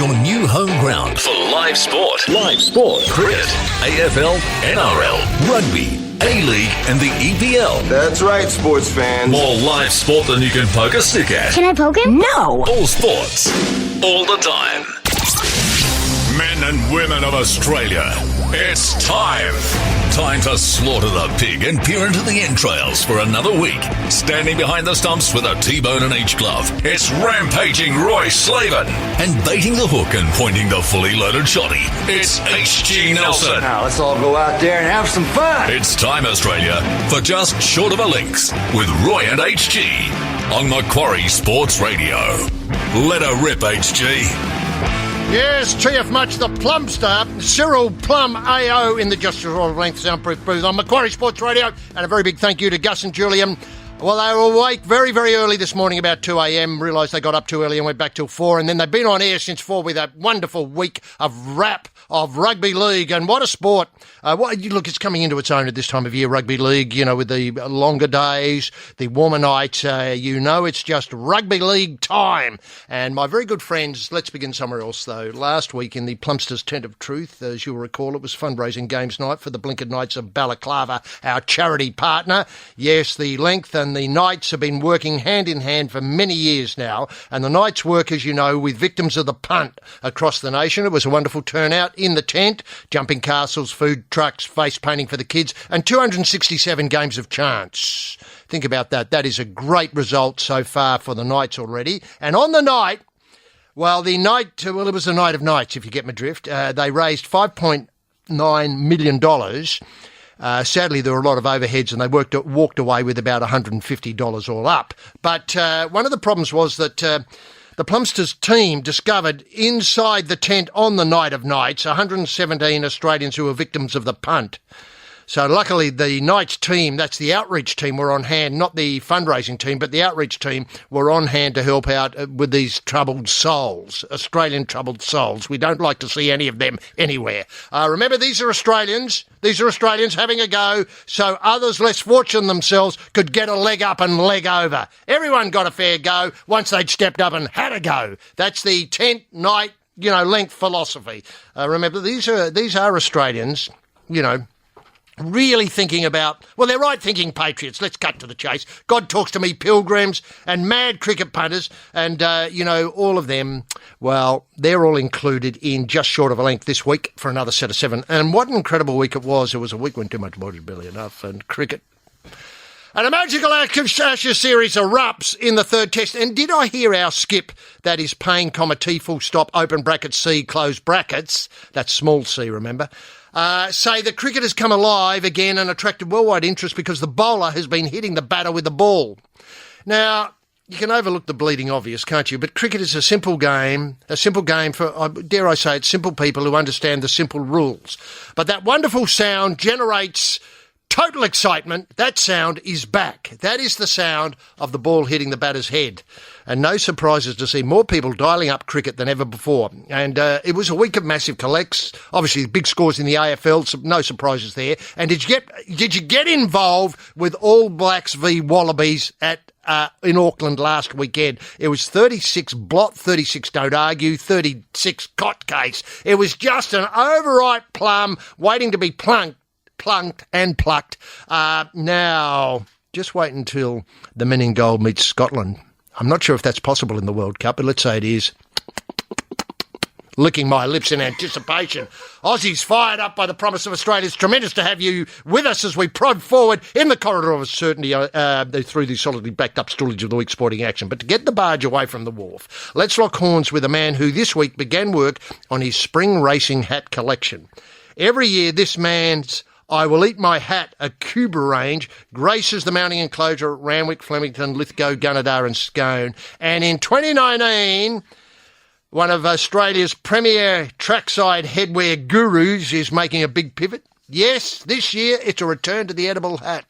your new home ground for live sport. Cricket, AFL, NRL, rugby, A-League and the EPL. That's right, sports fans. More live sport than you can poke a stick at. Can I poke him? No! All sports, all the time. Men and women of Australia, it's time. Time to slaughter the pig and peer into the entrails for another week. Standing behind the stumps with a T-bone and H-glove, it's rampaging Roy Slavin. And baiting the hook and pointing the fully loaded shotty, it's HG Nelson. Now let's all go out there and have some fun. It's time, Australia, for Just Short of a Links with Roy and HG on Macquarie Sports Radio. Let her rip, HG. Yes, TF Much, the Plum Star, Cyril Plum AO in the Just Short of Length soundproof booth on Macquarie Sports Radio. And a very big thank you to Gus and Julian. Well, they were awake very, very early this morning, about 2 a.m, realised they got up too early and went back till 4, and then they've been on air since 4 with that wonderful week of rap of rugby league, and what a sport. Look, it's coming into its own at this time of year, rugby league, with the longer days, the warmer nights, it's just rugby league time. And my very good friends, let's begin somewhere else though. Last week in the Plumsters Tent of Truth, as you'll recall, it was fundraising games night for the Blinkered Knights of Balaclava, our charity partner. Yes, the Length and the Knights have been working hand in hand for many years now, and the Knights work, as you know, with victims of the punt across the nation. It was a wonderful turnout in the tent, jumping castles, food trucks, face painting for the kids, and 267 games of chance. Think about that. That is a great result so far for the Knights already. And on the night, it was a night of nights, if you get my drift. They raised $5.9 million. Sadly, there were a lot of overheads and they walked away with about $150 all up. But one of the problems was that the Plumsters team discovered inside the tent on the night of nights 117 Australians who were victims of the punt. So luckily the Knights team, that's the outreach team, were on hand, not the fundraising team, but the outreach team were on hand to help out with these troubled souls, Australian troubled souls. We don't like to see any of them anywhere. Remember, these are Australians. These are Australians having a go so others less fortunate than themselves could get a leg up and leg over. Everyone got a fair go once they'd stepped up and had a go. That's the tent, night, length philosophy. Remember, these are Australians, really thinking about, they're right-thinking patriots. Let's cut to the chase. God talks to me, pilgrims and mad cricket punters and, all of them, they're all included in Just Short of a Length this week for another set of 7. And what an incredible week it was. It was a week when too much body's barely enough, and cricket. And a magical Ashes series erupts in the third test. And did I hear our skip, that is paying comma T full stop, open bracket C, close brackets, that's small c, remember, say the cricket has come alive again and attracted worldwide interest because the bowler has been hitting the batter with the ball. Now, you can overlook the bleeding obvious, can't you? But cricket is a simple game for, dare I say it, simple people who understand the simple rules. But that wonderful sound generates total excitement. That sound is back. That is the sound of the ball hitting the batter's head. And no surprises to see more people dialing up cricket than ever before. And it was a week of massive collects. Obviously, big scores in the AFL, so no surprises there. And did you get involved with All Blacks v Wallabies in Auckland last weekend? It was 36 blot, 36 don't argue, 36 cot case. It was just an overripe plum waiting to be plunked and plucked. Now, just wait until the men in gold meet Scotland. I'm not sure if that's possible in the World Cup, but let's say it is. Licking my lips in anticipation. Aussies fired up by the promise of Australia. It's tremendous to have you with us as we prod forward in the corridor of certainty through the solidly backed up stoolage of the week's sporting action. But to get the barge away from the wharf, let's lock horns with a man who this week began work on his spring racing hat collection. Every year, this man's I Will Eat My Hat, a Cuba range, graces the mounting enclosure at Randwick, Flemington, Lithgow, Gunnedah and Scone. And in 2019, one of Australia's premier trackside headwear gurus is making a big pivot. Yes, this year it's a return to the edible hat.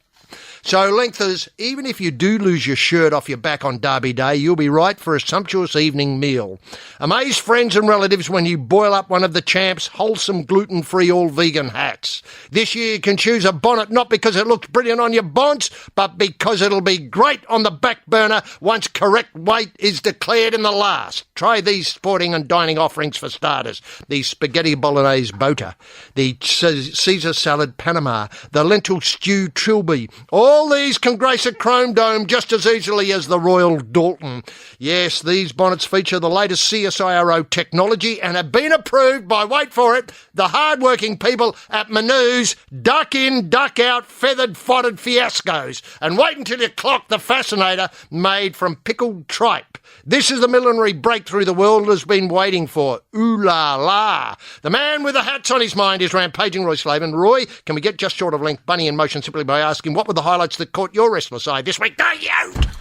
So, lengthers, even if you do lose your shirt off your back on Derby Day, you'll be right for a sumptuous evening meal. Amaze friends and relatives when you boil up one of the Champs' wholesome gluten-free all-vegan hats. This year you can choose a bonnet not because it looks brilliant on your bonds, but because it'll be great on the back burner once correct weight is declared in the last. Try these sporting and dining offerings for starters. The spaghetti bolognese bota, the Caesar salad Panama, the lentil stew trilby. All these can grace a chrome dome just as easily as the Royal Dalton. Yes, these bonnets feature the latest CSIRO technology and have been approved by, wait for it, the hard-working people at Manu's duck in, duck out, feathered, foddered fiascos. And wait until you clock the Fascinator made from pickled tripe. This is the millinery breakthrough the world has been waiting for. Ooh la la. The man with the hats on his mind is rampaging Roy Slavin. Roy, can we get just short of length bunny in motion simply by asking what were the highlights that caught your restless eye this week? Don't you?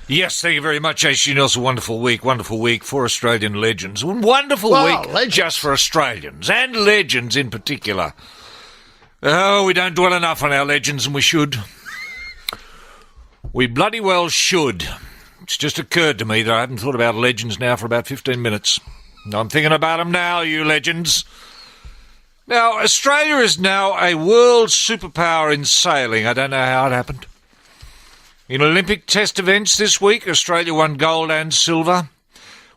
Yes, thank you very much, AC Nelson. Wonderful week for Australian legends. Wonderful week legends. Just for Australians, and legends in particular. Oh, we don't dwell enough on our legends, and we should. We bloody well should. It's just occurred to me that I haven't thought about legends now for about 15 minutes. I'm thinking about them now, you legends. Now, Australia is now a world superpower in sailing. I don't know how it happened. In Olympic test events this week, Australia won gold and silver.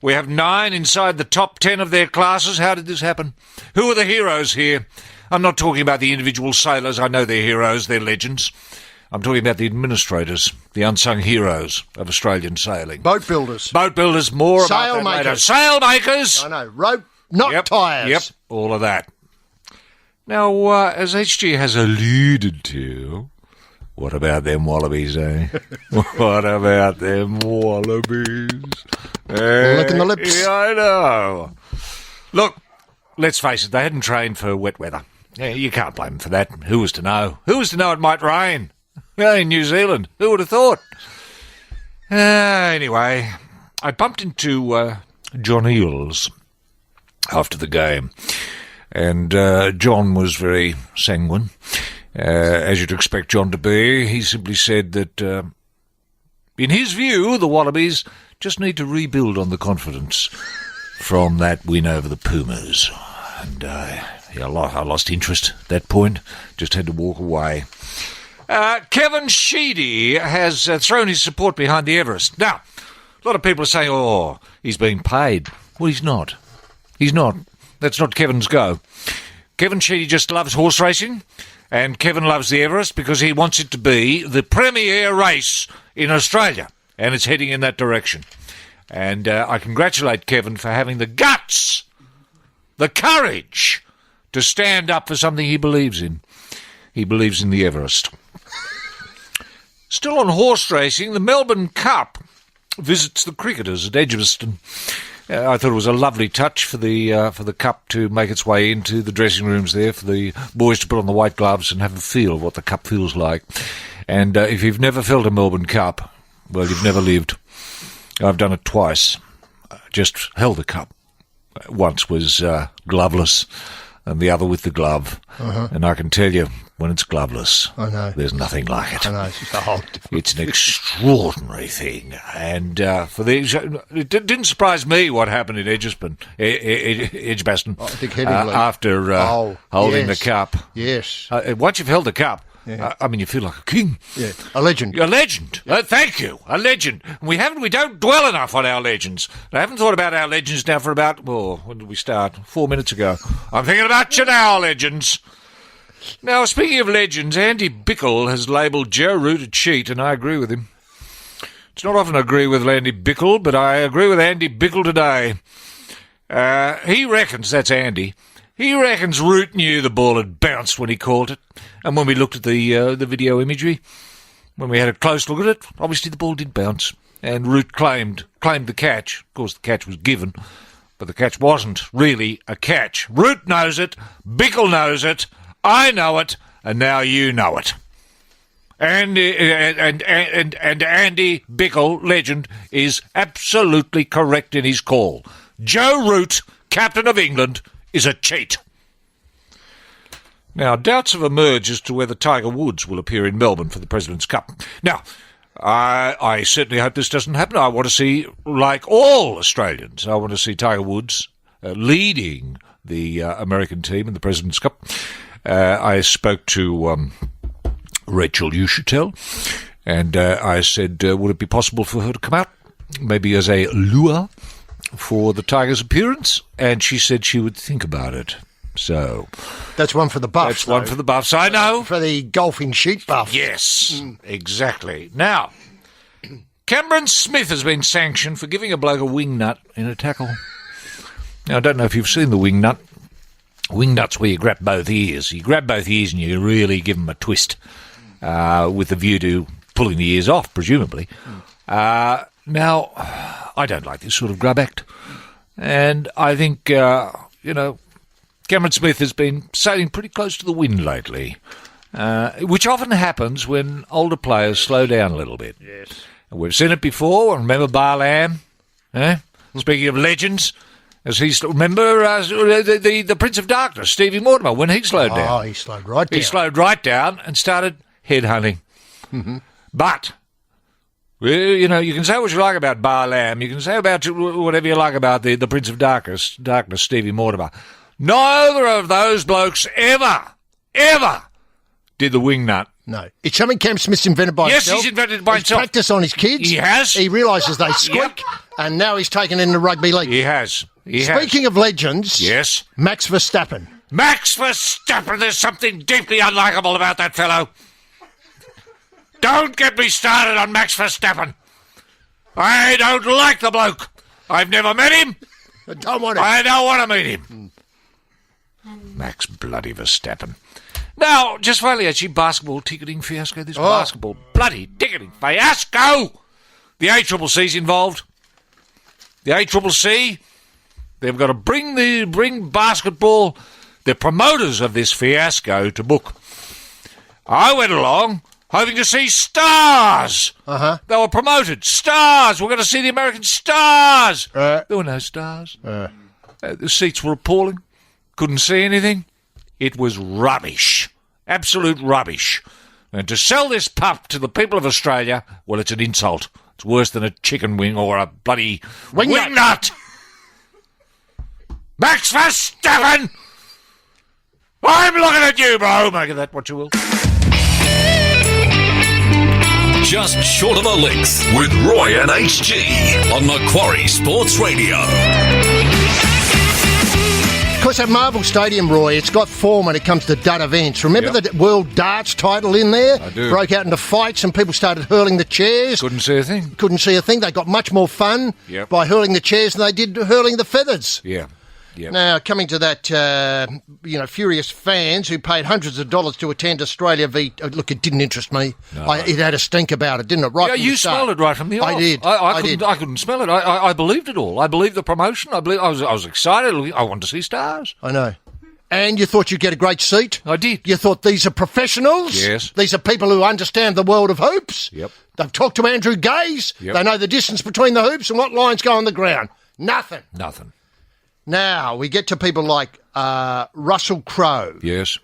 We have 9 inside the top 10 of their classes. How did this happen? Who are the heroes here? I'm not talking about the individual sailors. I know they're heroes, they're legends. I'm talking about the administrators, the unsung heroes of Australian sailing. Boat builders. Boat builders, more about that later. Sail makers. I know, rope, not tyres. Yep, all of that. Now, as HG has alluded to, what about them wallabies, eh? What about them wallabies? Licking the lips. Yeah, I know. Look, let's face it, they hadn't trained for wet weather. Yeah, you can't blame them for that. Who was to know? Who was to know it might rain? In New Zealand. Who would have thought? Anyway, I bumped into John Eales after the game, and John was very sanguine, as you'd expect John to be. He simply said that, in his view, the Wallabies just need to rebuild on the confidence from that win over the Pumas. And I lost interest at that point, just had to walk away. Kevin Sheedy has thrown his support behind the Everest. Now, a lot of people are saying, oh, he's being paid. Well, he's not. He's not. That's not Kevin's go. Kevin Sheedy just loves horse racing, and Kevin loves the Everest because he wants it to be the premier race in Australia, and it's heading in that direction. And I congratulate Kevin for having the guts, the courage to stand up for something he believes in. He believes in the Everest. Still on horse racing, the Melbourne Cup visits the cricketers at Edgbaston. I thought it was a lovely touch for the Cup to make its way into the dressing rooms there, for the boys to put on the white gloves and have a feel of what the Cup feels like. And if you've never felt a Melbourne Cup, well, you've never lived. I've done it twice. Just held a cup. Once was gloveless, and the other with the glove. Uh-huh. And I can tell you, when it's gloveless, I know there's nothing like it. I know, it's just a whole It's an extraordinary thing. And it didn't surprise me what happened in Edgbaston after holding the cup. Yes. Once you've held the cup, I mean, you feel like a king. Yeah, a legend. A legend. Thank you, a legend. We don't dwell enough on our legends. I haven't thought about our legends now for about, when did we start? 4 minutes ago. I'm thinking about you now, legends. Now, speaking of legends, Andy Bickle has labelled Joe Root a cheat, and I agree with him. It's not often I agree with Andy Bickle, but I agree with Andy Bickle today. He reckons, that's Andy, he reckons Root knew the ball had bounced when he called it. And when we looked at the video imagery, when we had a close look at it, obviously the ball did bounce. And Root claimed the catch. Of course, the catch was given, but the catch wasn't really a catch. Root knows it, Bickle knows it, I know it, and now you know it. And Andy Bickle, legend, is absolutely correct in his call. Joe Root, captain of England, is a cheat. Now, doubts have emerged as to whether Tiger Woods will appear in Melbourne for the President's Cup. Now, I certainly hope this doesn't happen. I want to see, like all Australians, I want to see Tiger Woods leading the American team in the President's Cup. I spoke to Rachel Uschitel, and I said, would it be possible for her to come out, maybe as a lure for the Tigers' appearance? And she said she would think about it. So that's one for the buffs. That's one for the buffs, I know. For the golfing sheet buff. Yes, exactly. Now, Cameron Smith has been sanctioned for giving a bloke a wing nut in a tackle. Now, I don't know if you've seen the wing nut. Wing nut's where you grab both ears. You grab both ears and you really give them a twist with the view to pulling the ears off, presumably. Now, I don't like this sort of grub act. And I think, Cameron Smith has been sailing pretty close to the wind lately, which often happens when older players slow down a little bit. Yes. And we've seen it before. Remember Barlam? Speaking of legends, remember the Prince of Darkness, Stevie Mortimer, when he slowed down. Oh, he slowed right down. He slowed right down and started headhunting. Mm-hmm. But, you can say what you like about Barlam. You can say about whatever you like about the Prince of Darkness, Stevie Mortimer. Neither of those blokes ever did the wing nut. No. It's something Cam Smith's invented by himself. Yes, he's invented it by himself. He's practiced on his kids. He has. He realises they squeak, and now he's taken it into rugby league. He has. Speaking of legends, yes, Max Verstappen. Max Verstappen, there's something deeply unlikable about that fellow. Don't get me started on Max Verstappen. I don't like the bloke. I've never met him. I don't want to meet him. Max bloody Verstappen. Now, just finally, actually, basketball ticketing fiasco. This basketball bloody ticketing fiasco. The ACCC's involved. The ACCC, they've got to bring basketball, the promoters of this fiasco, to book. I went along hoping to see stars. They were promoted. Stars. We're going to see the American stars. There were no stars. The seats were appalling. Couldn't see anything. It was rubbish. Absolute rubbish. And to sell this pup to the people of Australia, well, it's an insult. It's worse than a chicken wing or a bloody wing nut. Max Verstappen! I'm looking at you, bro. Make of that what you will. Just short of a length with Roy and HG on Macquarie Sports Radio. Of course, at Marvel Stadium, Roy, it's got form when it comes to dud events. Remember the World Darts title in there? I do. Broke out into fights and people started hurling the chairs. Couldn't see a thing. They got much more fun by hurling the chairs than they did hurling the feathers. Yeah. Yep. Now, coming to that, furious fans who paid hundreds of dollars to attend Australia v... Look, it didn't interest me. No. It had a stink about it, didn't it? Right from you the start. smelled it right from the off. I did. I couldn't smell it. I believed it all. I believed the promotion. I was excited. I wanted to see stars. I know. And you thought you'd get a great seat? I did. You thought these are professionals? Yes. These are people who understand the world of hoops? Yep. They've talked to Andrew Gaze. Yep. They know the distance between the hoops and what lines go on the ground. Nothing. Now, we get to people like Russell Crowe. Yes.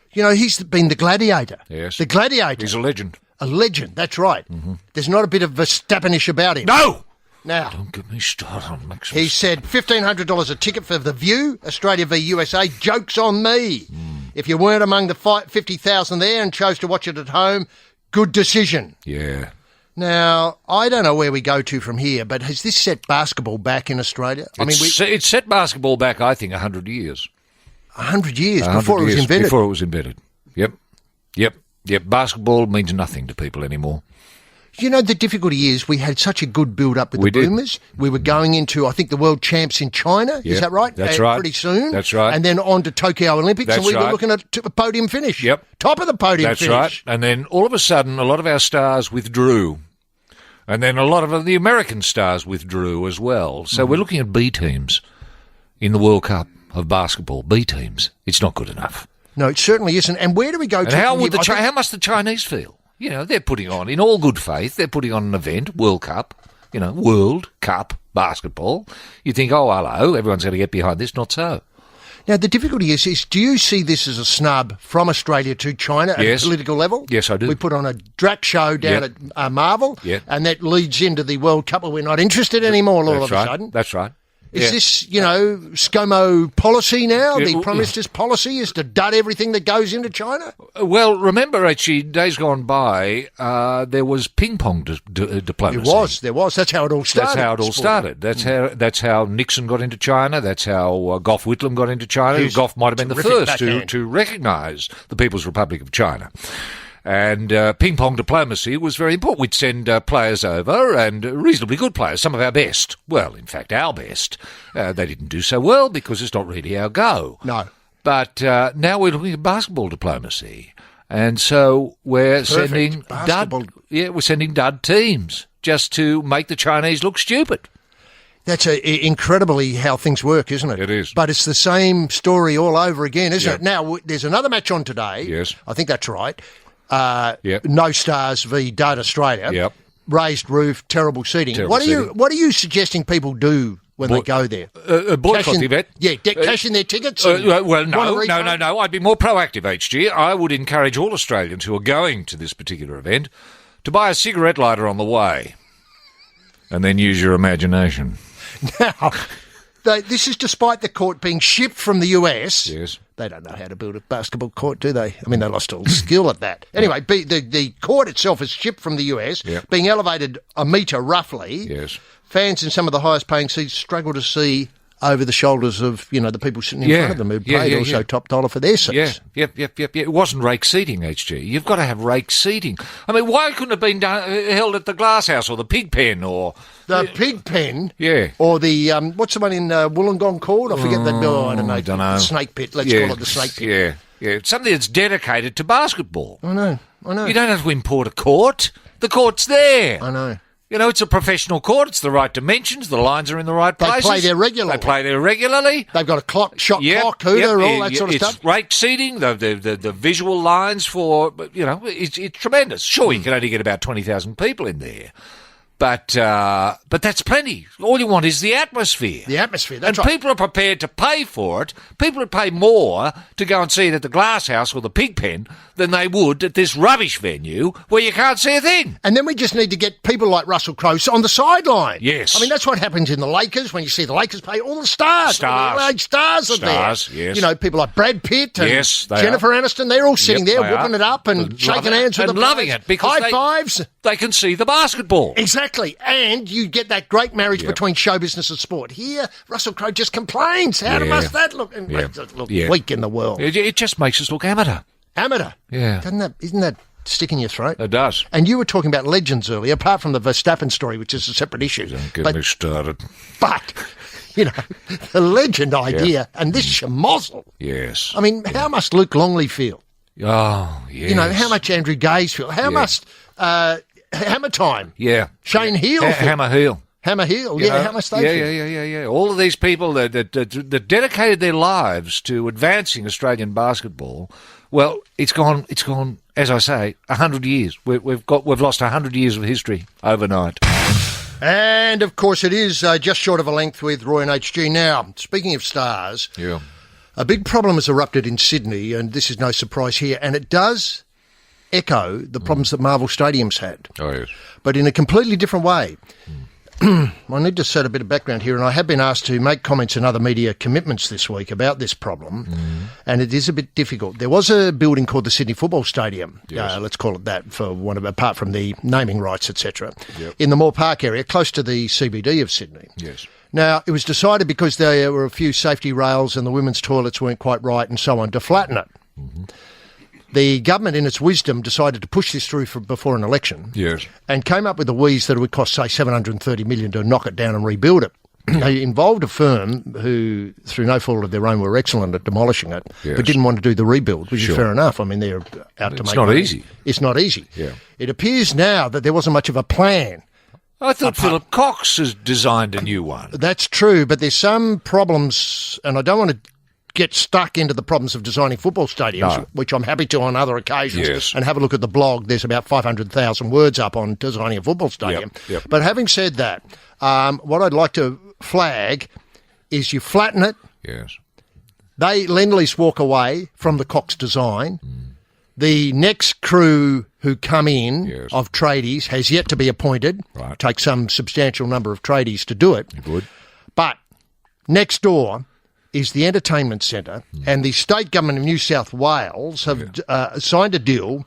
He's been the gladiator. Yes. The gladiator. He's a legend. A legend, that's right. Mm-hmm. There's not a bit of Verstappenish about him. No! Now, Don't get me started on Max. He said $1,500 a ticket for The View, Australia v USA. Joke's on me. If you weren't among the 50,000 there and chose to watch it at home, good decision. Yeah. Now, I don't know where we go to from here, but has this set basketball back in Australia? It's set basketball back, I think, 100 years. 100 years before it was invented? Before it was invented. Yep. Basketball means nothing to people anymore. The difficulty is we had such a good build-up with the Boomers. We were going into, I think, the World Champs in China. Yep. Is that right? That's right. Pretty soon. That's right. And then on to Tokyo Olympics, That's and we right. were looking at a podium finish. Yep. Top of the podium That's finish. right. And then all of a sudden, a lot of our stars withdrew. And then a lot of the American stars withdrew as well. So we're looking at B teams in the World Cup of basketball. B teams. It's not good enough. No, it certainly isn't. And where do we go and to? How must the Chinese feel? They're putting on, in all good faith, they're putting on an event, World Cup, World Cup basketball. You think, oh, hello, everyone's going to get behind this. Not so. Now, the difficulty is do you see this as a snub from Australia to China at a political level? Yes, I do. We put on a drac show down at Marvel, and that leads into the World Cup where we're not interested anymore all of a sudden. That's right. Is this, ScoMo policy now? The Prime Minister's policy is to dud everything that goes into China? Well, remember, actually, days gone by, there was ping-pong diplomacy. There was. That's how it all started. That's how Nixon got into China. That's how Gough Whitlam got into China. Gough might have been the first to recognise the People's Republic of China. And ping-pong diplomacy was very important. We'd send players over, and reasonably good players, some of our best. Well, in fact, our best. They didn't do so well because it's not really our go. No. But now we're looking at basketball diplomacy. And so we're sending dud teams just to make the Chinese look stupid. That's incredibly how things work, isn't it? It is. But it's the same story all over again, isn't it? Now, there's another match on today. Yes. I think that's right. No Stars v Dart Australia. Yep. Raised roof, terrible seating. What are you suggesting people do when they go there? Boycott the event. Yeah, cash in their tickets? Well, no. I'd be more proactive, HG. I would encourage all Australians who are going to this particular event to buy a cigarette lighter on the way and then use your imagination. Now, this is despite the court being shipped from the US. Yes. They don't know how to build a basketball court, do they? I mean, they lost all skill at that. Anyway, the court itself is shipped from the US, being elevated a metre roughly. Yes. Fans in some of the highest paying seats struggle to see over the shoulders of, the people sitting in front of them who paid also top dollar for their seats. Yep. It wasn't rake seating, HG. You've got to have rake seating. I mean, why couldn't it have been held at the Glass House or the Pig Pen or... The Pig Pen? Yeah. Or the, what's the one in Wollongong called? I forget that. I don't know. The Snake Pit. Let's call it the Snake Pit. Yeah. Something that's dedicated to basketball. I know. You don't have to import a court. The court's there. I know. It's a professional court. It's the right dimensions. The lines are in the right places. They play there regularly. They've got a shot clock, hooter, all that sort of stuff. It's rake seating, the visual lines for, it's tremendous. Sure, you can only get about 20,000 people in there. But that's plenty. All you want is the atmosphere. The atmosphere, that's right. And people are prepared to pay for it. People would pay more to go and see it at the Glass House or the Pig Pen than they would at this rubbish venue where you can't see a thing. And then we just need to get people like Russell Crowe on the sideline. Yes. I mean, that's what happens in the Lakers when you see the Lakers pay all the stars. All the LA stars are there. Yes. People like Brad Pitt and Jennifer Aniston, they're all sitting there whooping it up and shaking hands with and loving it because high fives. They can see the basketball. Exactly. And you get that great marriage between show business and sport. Here, Russell Crowe just complains. How must that look? And makes it look weak in the world. It just makes us look amateur. Amateur. Yeah. Isn't that stick in your throat? It does. And you were talking about legends earlier, apart from the Verstappen story, which is a separate issue. Don't get me started. But, the legend idea and this schmozzle. Yes. I mean, how must Luke Longley feel? Oh, yes. How much Andrew Gaze feel? How must Hammer Time? Yeah. Shane Heel feel? Hammer Heel. Hammer Heel, how much they feel? Yeah. All of these people that dedicated their lives to advancing Australian basketball, well, it's gone, as I say, 100 years. We've lost 100 years of history overnight. And, of course, it is just short of a length with Roy and HG. Now, speaking of stars, a big problem has erupted in Sydney, and this is no surprise here, and it does echo the problems that Marvel Stadium's had. Oh, yes. But in a completely different way. I need to set a bit of background here, and I have been asked to make comments and other media commitments this week about this problem, and it is a bit difficult. There was a building called the Sydney Football Stadium, let's call it that, apart from the naming rights, etc., in the Moore Park area, close to the CBD of Sydney. Yes. Now, it was decided because there were a few safety rails and the women's toilets weren't quite right and so on to flatten it. Mm-hmm. The government, in its wisdom, decided to push this through before an election and came up with a wheeze that it would cost, say, $730 million to knock it down and rebuild it. They involved a firm who, through no fault of their own, were excellent at demolishing it, but didn't want to do the rebuild, which is fair enough. I mean, they're out to make money. It's not easy. Yeah. It appears now that there wasn't much of a plan. I thought Philip Cox has designed a new one. That's true, but there's some problems, and I don't want to get stuck into the problems of designing football stadiums, which I'm happy to on other occasions, and have a look at the blog. There's about 500,000 words up on designing a football stadium. Yep. But having said that, what I'd like to flag is you flatten it, They Lend-Lease walk away from the Cox design. The next crew who come in of tradies has yet to be appointed. Right. Take some substantial number of tradies to do it. It would. But next door is the entertainment centre, and the state government of New South Wales have signed a deal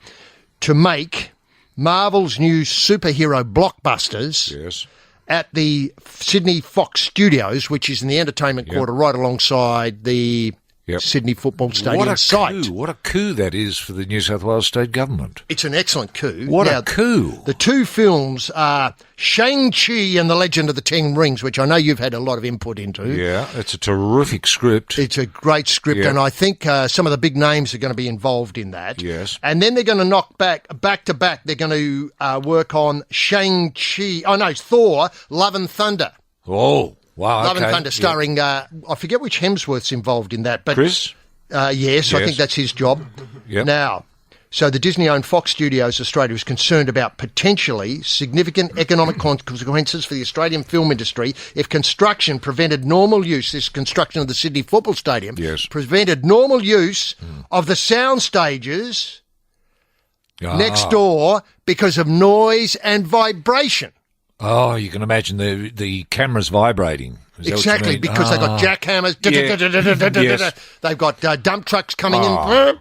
to make Marvel's new superhero blockbusters at the Sydney Fox Studios, which is in the entertainment quarter right alongside the Sydney Football Stadium site. What a coup that is for the New South Wales state government. It's an excellent coup. What a coup. The two films are Shang-Chi and the Legend of the Ten Rings, which I know you've had a lot of input into. Yeah, it's a terrific script. It's a great script, and I think some of the big names are going to be involved in that. Yes. And then they're going to knock back to back, they're going to work on Thor, Love and Thunder. Oh, wow, Love and Thunder, starring, I forget which Hemsworth's involved in that. But Chris? Yes, I think that's his job. Yep. Now, so the Disney-owned Fox Studios Australia is concerned about potentially significant economic consequences for the Australian film industry if construction prevented normal use, this construction of the Sydney Football Stadium, prevented normal use of the sound stages next door because of noise and vibration. Oh, you can imagine the cameras vibrating. Exactly, because they've got jackhammers. They've got dump trucks coming in.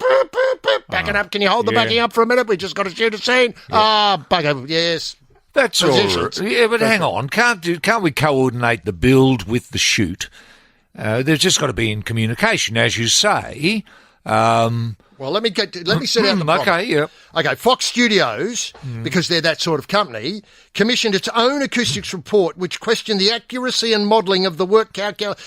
Backing up. Can you hold the backing up for a minute? We just got to shoot a scene. Bugger. Yes. That's all right. Yeah, but hang on. Can't we coordinate the build with the shoot? There's just got to be in communication, as you say. Well, let me set out the problem. Okay, Fox Studios, because they're that sort of company, commissioned its own acoustics report which questioned the accuracy and modelling of the work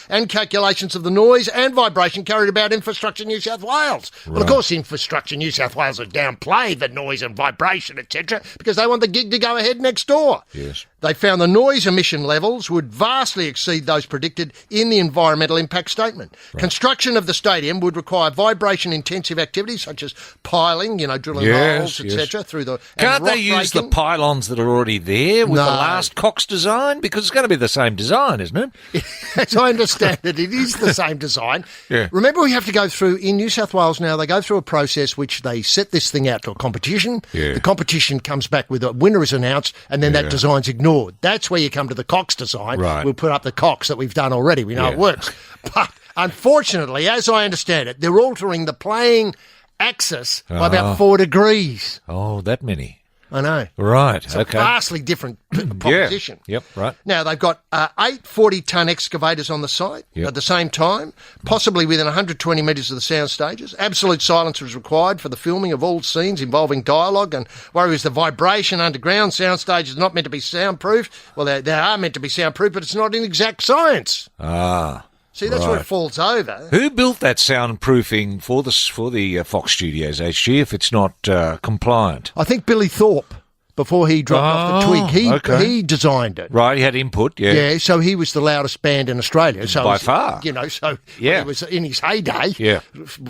and calculations of the noise and vibration carried about Infrastructure New South Wales. Right. Well, of course, Infrastructure New South Wales has downplayed the noise and vibration, etc., because they want the gig to go ahead next door. Yes. They found the noise emission levels would vastly exceed those predicted in the environmental impact statement. Right. Construction of the stadium would require vibration-intensive activities such as piling, drilling holes, etc. through the. Can't they use the pylons that are already there with the last Cox design? Because it's going to be the same design, isn't it? As I understand it is the same design. Yeah. Remember, we have to go through, in New South Wales now, they go through a process which they set this thing out to a competition. Yeah. The competition comes back with a winner is announced, and then that design's ignored. That's where you come to the Cox design. Right. We'll put up the Cox that we've done already. We know it works. But unfortunately, as I understand it, they're altering the playing axis by about 4 degrees. Oh, that many. I know. Right, it's a vastly different proposition. Yep, right. Now, they've got 8 40-tonne excavators on the site at the same time, possibly within 120 metres of the sound stages. Absolute silence was required for the filming of all scenes involving dialogue, and whereas the vibration underground sound stage is not meant to be soundproof, well, they are meant to be soundproof, but it's not an exact science. See, that's where it falls over. Who built that soundproofing for the Fox Studios HG if it's not compliant? I think Billy Thorpe, before he dropped off the twig, he designed it. Right, he had input, yeah. Yeah, so he was the loudest band in Australia. So by far. He was in his heyday, a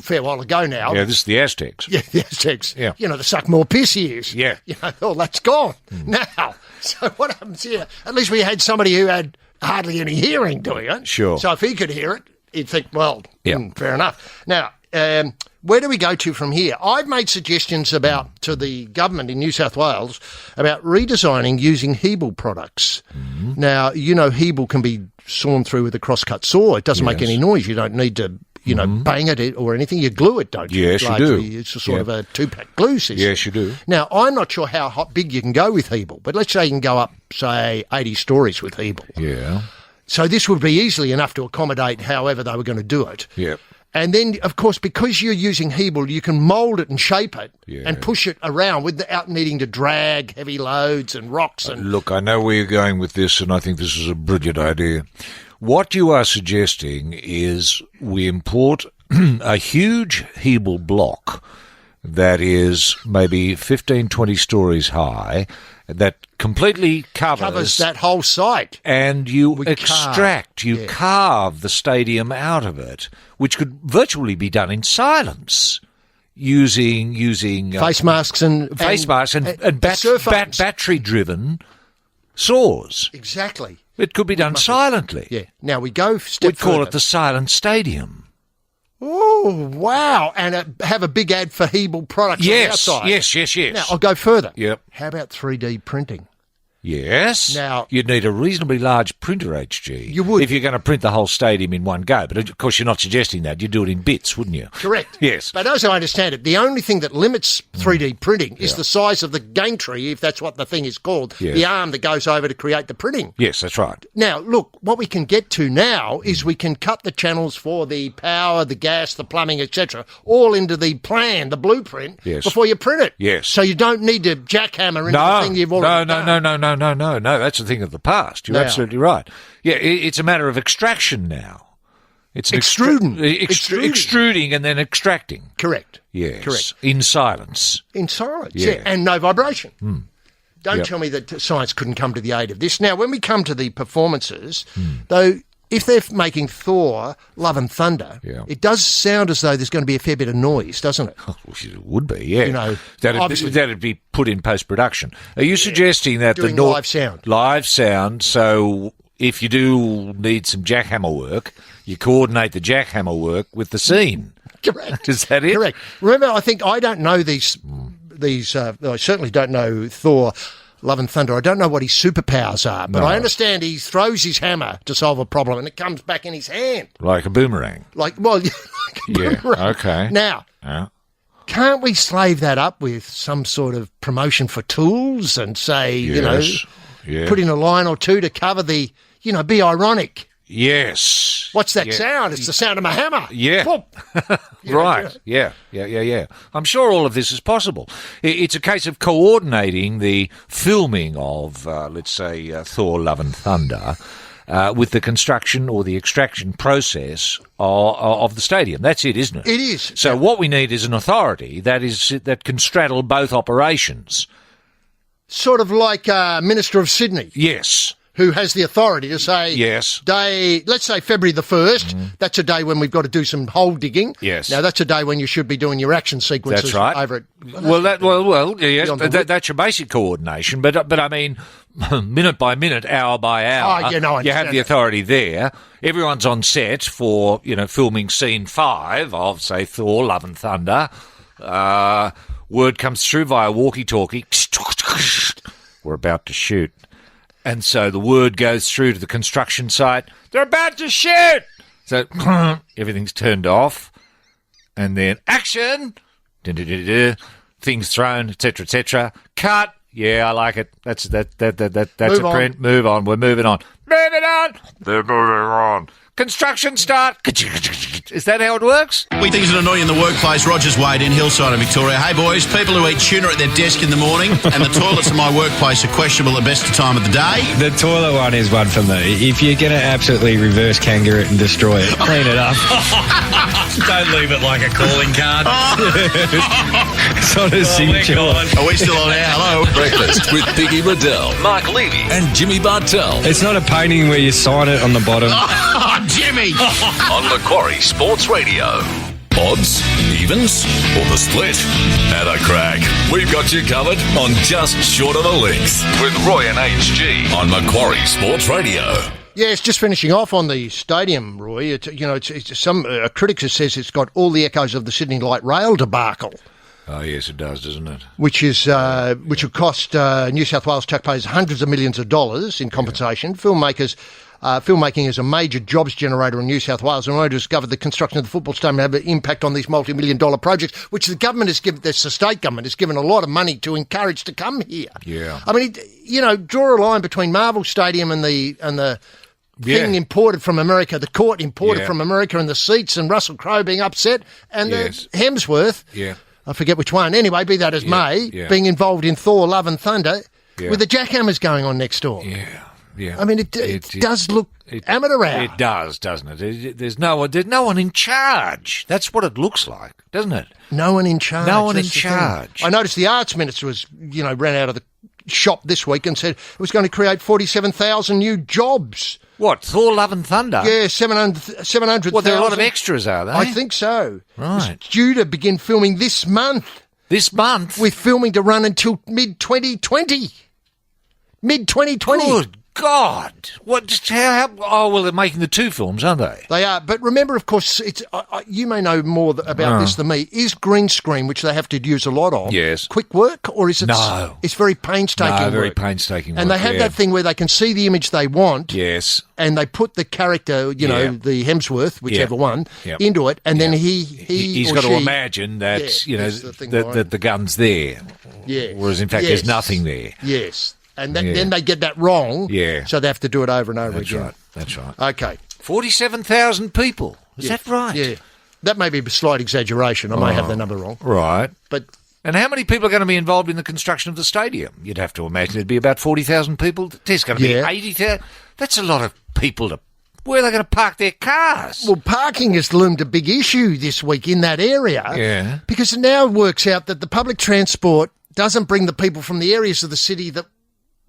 fair while ago now. Yeah, this is the Aztecs. Yeah, the Aztecs. Yeah. The suck more piss years. Yeah. All that's gone. Now, so what happens here? At least we had somebody who had hardly any hearing doing it. Sure. So if he could hear it, he'd think, well, fair enough. Now, where do we go to from here? I've made suggestions to the government in New South Wales about redesigning using Hebel products. Mm-hmm. Now, Hebel can be sawn through with a crosscut saw. It doesn't make any noise. You don't need to bang it or anything. You glue it, don't you? Yes, you do. It's a sort of a 2-pack glue system. Yes, you do. Now, I'm not sure how big you can go with Hebel, but let's say you can go up, say, 80 stories with Hebel. Yeah. So this would be easily enough to accommodate however they were going to do it. Yeah. And then, of course, because you're using Hebel, you can mould it and shape it and push it around without needing to drag heavy loads and rocks. And look, I know where you're going with this, and I think this is a brilliant idea. What you are suggesting is we import a huge Hebel block that is maybe 15, 20 stories high that completely covers that whole site. And you carve the stadium out of it, which could virtually be done in silence using face masks and battery-driven saws. Exactly. It could be done silently. Yeah. Now we go step We'd call further. it the silent stadium. Oh, wow. And have a big ad for Hebel products on the outside. Yes. Now, I'll go further. Yep. How about 3D printing? Yes. Now- you'd need a reasonably large printer, HG. You would. If you're going to print the whole stadium in one go. But, of course, you're not suggesting that. You'd do it in bits, wouldn't you? Correct. Yes. But as I understand it, the only thing that limits 3D printing is the size of the gantry, if that's what the thing is called, Yes. the arm that goes over to create the printing. Yes, that's right. Now, look, what we can get to now is we can cut the channels for the power, the gas, the plumbing, etc., all into the plan, the blueprint, Yes. before you print it. Yes. So you don't need to jackhammer into the thing you've already done. No. That's a thing of the past. You're Now- absolutely right. Yeah, it's a matter of extraction now. It's an Extruding. extruding and then extracting. Correct. Yes. Correct. In silence. In silence, Yeah. yeah. And no vibration. Don't Yep. tell me that science couldn't come to the aid of this. Now, when we come to the performances, though, if they're making Thor, Love and Thunder, Yeah. it does sound as though there's going to be a fair bit of noise, doesn't it? Well, it would be, yeah. You know, obviously- that'd be put in post-production. Are you suggesting that Doing the live sound. Live sound, so if you do need some jackhammer work, you coordinate the jackhammer work with the scene. Correct. Is that it? Correct. Remember, I don't know these. I certainly don't know Thor, Love and Thunder. I don't know what his superpowers are, but No. I understand he throws his hammer to solve a problem, and it comes back in his hand, Like a boomerang. like a Yeah, boomerang. okay. Now, Yeah. can't we slave that up with some sort of promotion for tools and say, Yes. Yeah. put in a line or two to cover the, be ironic? Yes. What's that Yeah. sound? It's the sound of my hammer. Yeah. Boom. Right. Yeah. I'm sure all of this is possible. It's a case of coordinating the filming of, let's say, Thor, Love and Thunder with the construction or the extraction process of the stadium. That's it, isn't it? It is. So what we need is an authority that can straddle both operations. Sort of like Minister of Sydney, Yes. who has the authority to say, Yes. let's say February the 1st, that's a day when we've got to do some hole digging. Yes. Now, that's a day when you should be doing your action sequences That's right. over it. Yes, Beyond the that's your basic coordination. But I mean, minute by minute, hour by hour, Oh, yeah, no, I you have understand the that. authority there. Everyone's on set for filming scene 5 of, say, Thor, Love and Thunder. Word comes through via walkie-talkie. We're about to shoot. And so the word goes through to the construction site. They're about to shoot! So everything's turned off. And then action! Things thrown, etc. Cut! Yeah, I like it. That's Move a on. print. Move on. We're moving on. Moving on! They're moving on. Construction start. Is that how it works? We think it's an annoying in the workplace. Roger's Wade in Hillside in Victoria. Hey boys, people who eat tuna at their desk in the morning and the toilets in my workplace are questionable at best time of the day. The toilet one is one for me. If you're going to absolutely reverse kangaroo it and destroy it, clean it up. Don't leave it like a calling card. It's not a signature. Are we still on air? Hello. Breakfast with Biggie Riddell, Mark Levy, and Jimmy Bartell It's not a painting where you sign it on the bottom. Oh, Jimmy. on Macquarie Sports Radio. Odds, evens, or the split? Have a crack. We've got you covered on Just Short of the Links with Roy and HG on Macquarie Sports Radio. Yes, just finishing off on the stadium, Roy. It's some critics have says it's got all the echoes of the Sydney Light Rail debacle, Oh, yes, it does, doesn't it? which will cost New South Wales taxpayers hundreds of millions of dollars in compensation. Filmmaking is a major jobs generator in New South Wales, and I discovered the construction of the football stadium had an impact on these multi-million-dollar projects, which the government has given. The state government has given a lot of money to encourage to come here. Yeah. I mean, draw a line between Marvel Stadium and the thing imported from America, the court imported Yeah. from America, and the seats, and Russell Crowe being upset, and Yes. the Hemsworth. Yeah. I forget which one. Anyway, be that as may, yeah. being involved in Thor: Love and Thunder, Yeah. with the jackhammers going on next door. Yeah. I mean, it does look amateur hour. It does, doesn't it? There's no one in charge. That's what it looks like, doesn't it? No one in charge. No one in That's the thing. charge. I noticed the arts minister ran out of the shop this week and said it was going to create 47,000 new jobs. What, Thor, Love and Thunder? Yeah, 700,000. Well, there are a lot of extras, are they? I think so. Right. It's due to begin filming this month, This month? with filming to run until mid-2020. Mid-2020. God! What? Just how? Oh, well, they're making the two films, aren't they? They are, but remember, of course, it's you may know more about this than me. Is green screen, which they have to use a lot of, Yes. quick work, or is it? No. It's very painstaking. No, very work. painstaking work. And they have that thing where they can see the image they want. Yes. And they put the character, the Hemsworth, whichever one, into it, and then he's got to imagine that that the gun's there. Yeah. Whereas in fact, there's nothing there. Yes. And then they get that wrong. Yeah. So they have to do it over and over That's again. right. That's right. Okay. 47,000 people. Is that right? Yeah. That may be a slight exaggeration. I may have the number wrong. Right. But and how many people are going to be involved in the construction of the stadium? You'd have to imagine it'd be about 40,000 people. There's going to be 80,000. That's a lot of people to... Where are they going to park their cars? well, parking has loomed a big issue this week in that area. Yeah. Because it now works out that the public transport doesn't bring the people from the areas of the city that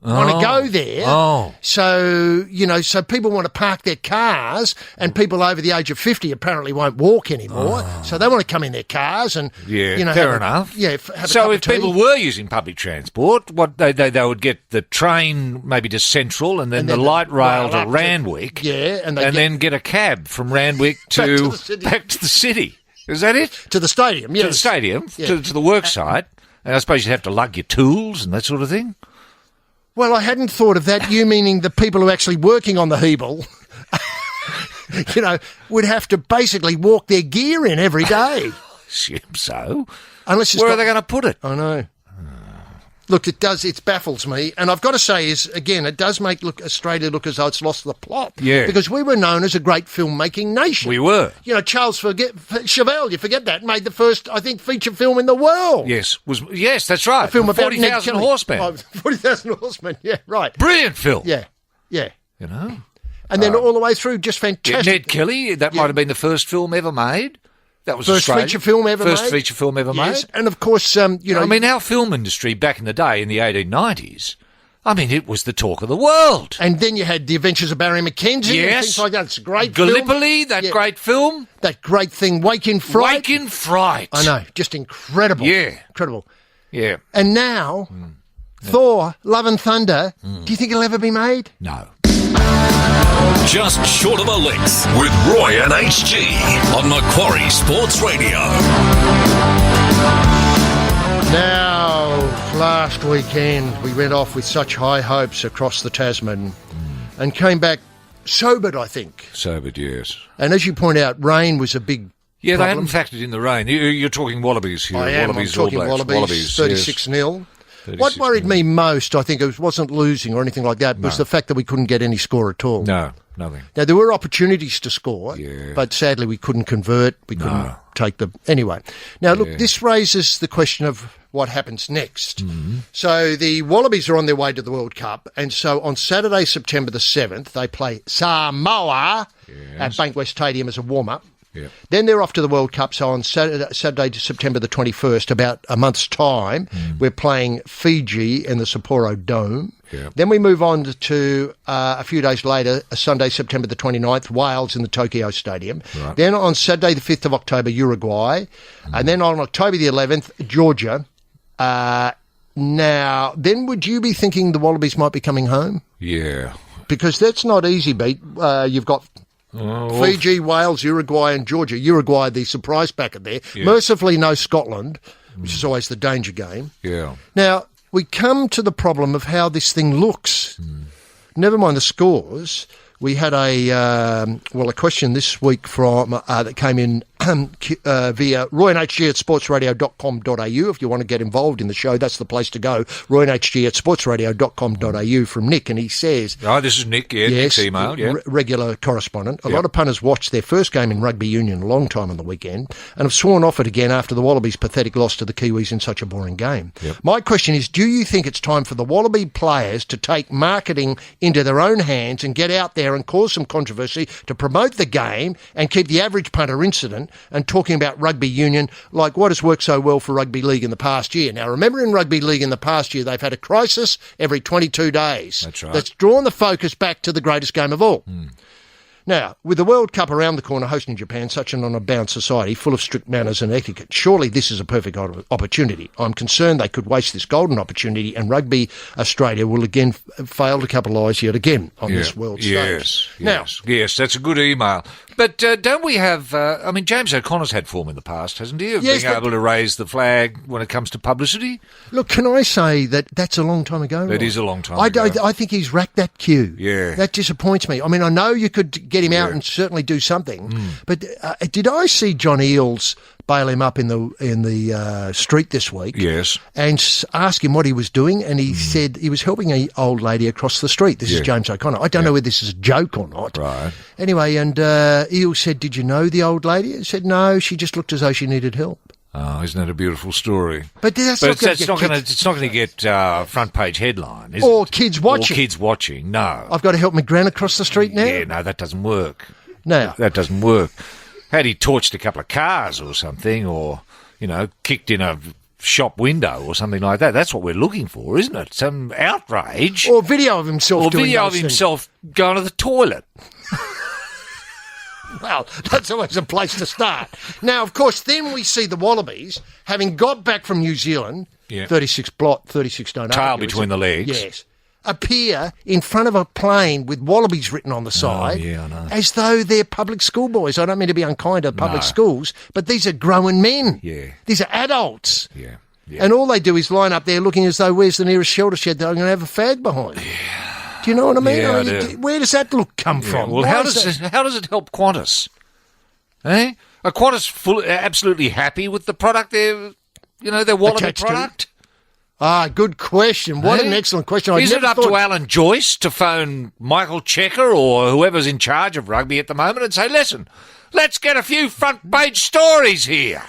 want to go there. Oh. So, so people want to park their cars, and people over the age of 50 apparently won't walk anymore. So they want to come in their cars and, fair enough. Have so a if cup of people tea. were using public transport, what they would get the train maybe to Central and then the light rail to Randwick. And then get a cab from Randwick back to the city. Is that it? To the stadium, yes. To the stadium, to the work site. And I suppose you'd have to lug your tools and that sort of thing. Well, I hadn't thought of that. You meaning the people who are actually working on the Hebel, would have to basically walk their gear in every day. Assume so. Unless Where are they going to put it? I know. Look, it baffles me. And I've got to say it does make Australia look as though it's lost the plot. Yeah. Because we were known as a great filmmaking nation. We were. Charles Chevelle, you forget that, made the first, I think, feature film in the world. Yes, that's right. A film about 40,000 Horsemen. Oh, 40,000 Horsemen, yeah, right. Brilliant film. Yeah. And then all the way through, just fantastic. Ned Kelly, that might have been the first film ever made. That was First Australian. feature film ever made. First feature film ever made. And of course, I mean, our film industry back in the day, in the 1890s, I mean, it was the talk of the world. And then you had The Adventures of Barry Mackenzie and things like that. It's a great Gallipoli, film. great film. That great thing, Wake in Fright. Wake in Fright. I know, just incredible. Yeah. Incredible. Yeah. And now, Thor, Love and Thunder, do you think it'll ever be made? No. Just short of a length with Roy and HG on Macquarie Sports Radio. Now, last weekend, we went off with such high hopes across the Tasman and came back sobered, I think. Sobered, yes. And as you point out, rain was a big Yeah, they problem. hadn't factored in the rain. You're talking Wallabies here. I am. Wallabies, I'm talking All Blacks. Wallabies, 36-0. What worried me most, I think, it wasn't losing or anything like that, was the fact that we couldn't get any score at all. No, nothing. Now, there were opportunities to score, Yeah. but sadly we couldn't convert. We couldn't take the... Anyway. Now, look, this raises the question of what happens next. So the Wallabies are on their way to the World Cup, and so on Saturday, September the 7th, they play Samoa at Bankwest Stadium as a warm-up. Yeah. Then they're off to the World Cup. So on Saturday, September the 21st, about a month's time, we're playing Fiji in the Sapporo Dome. Yeah. Then we move on to a few days later, Sunday, September the 29th, Wales in the Tokyo Stadium. Right. Then on Saturday, the 5th of October, Uruguay. And then on October the 11th, Georgia. Now, then would you be thinking the Wallabies might be coming home? Yeah. Because that's not easy, Beat. You've got... Fiji, Wales, Uruguay and Georgia. Uruguay, the surprise packet there. Yeah. Mercifully, no Scotland, which is always the danger game. Yeah. Now, we come to the problem of how this thing looks. Never mind the scores. We had a question this week from that came in via royandhg at sportsradio.com.au. If you want to get involved in the show, that's the place to go. royandhg at sportsradio.com.au from Nick, and he says... Oh, this is Nick, Nick's email, regular correspondent. A lot of punters watched their first game in rugby union a long time on the weekend and have sworn off it again after the Wallabies' pathetic loss to the Kiwis in such a boring game. My question is, do you think it's time for the Wallaby players to take marketing into their own hands and get out there and cause some controversy to promote the game and keep the average punter incident and talking about rugby union like what has worked so well for rugby league in the past year? Now, remember in rugby league in the past year, they've had a crisis every 22 days. That's right. That's drawn the focus back to the greatest game of all. Now, with the World Cup around the corner hosting Japan, such an unbound society full of strict manners and etiquette, surely this is a perfect opportunity. I'm concerned they could waste this golden opportunity and Rugby Australia will again fail to capitalise yet again on this world stage. Yes, that's a good email. But don't we have, James O'Connor's had form in the past, hasn't he, of being able to raise the flag when it comes to publicity? Look, can I say that that's a long time ago? That is a long time ago. I think he's racked that queue. Yeah. That disappoints me. I mean, I know you could get him out and certainly do something, but did I see John Eales bail him up in the street this week? Yes. And ask him what he was doing, and he said he was helping an old lady across the street. This is James O'Connor. I don't know whether this is a joke or not. Right. Anyway, and Eales said, "Did you know the old lady?" He said, "No, she just looked as though she needed help." Oh, isn't that a beautiful story? But it's not going to get front page headline, is or it? kids watching. Or kids watching. No. I've got to help my gran across the street now. Yeah, no, that doesn't work. No, that doesn't work. Had he torched a couple of cars or something, or kicked in a shop window or something like that, that's what we're looking for, isn't it? Some outrage, or video of himself, going to the toilet. Well, that's always a place to start. Now, of course, then we see the Wallabies, having got back from New Zealand, 36 don't tail between the legs, yes, appear in front of a plane with Wallabies written on the side, I know. As though they're public school boys. I don't mean to be unkind to public schools, but these are grown men. Yeah. These are adults. Yeah. And all they do is line up there looking as though, where's the nearest shelter shed that I'm going to have a fag behind? Yeah. Do you know what I mean? Yeah, I do. Where does that look come from? Well, how does it help Qantas? Eh? Are Qantas absolutely happy with the product? Their Wallaby product? Good question. What an excellent question. Is it up to Alan Joyce to phone Michael Checker or whoever's in charge of rugby at the moment and say, listen, let's get a few front page stories here.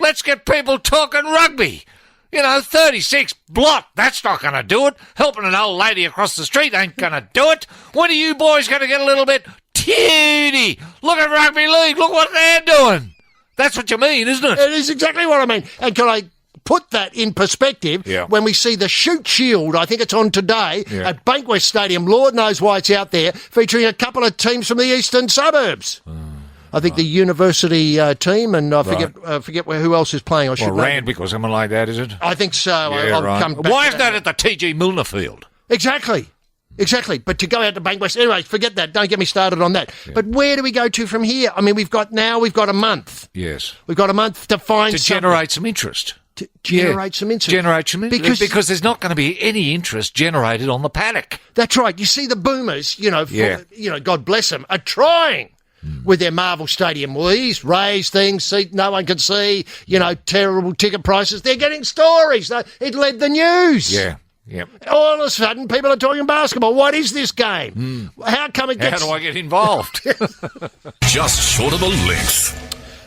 Let's get people talking rugby. 36 blot, that's not going to do it. Helping an old lady across the street ain't going to do it. When are you boys going to get a little bit teeny? Look at rugby league. Look what they're doing. That's what you mean, isn't it? It is exactly what I mean. And can I put that in perspective when we see the Shoot Shield, I think it's on today, at Bankwest Stadium, Lord knows why it's out there, featuring a couple of teams from the eastern suburbs. I think the university team, and I forget who else is playing. Randwick or something like that, is it? I think so. Yeah, I'll come back. Why is that at the TG Milner Field? Exactly. But to go out to Bankwest, anyway, forget that. Don't get me started on that. Yeah. But where do we go to from here? I mean, we've got a month. Yes. We've got a month to find generate some interest. Generate some interest. Because there's not going to be any interest generated on the paddock. That's right. You see the boomers, God bless them, are trying. With their Marvel Stadium lease, raise things, seat no one can see, terrible ticket prices. They're getting stories. It led the news. Yeah. Yep. All of a sudden, people are talking basketball. What is this game? How come it gets... How do I get involved? Just short of the links.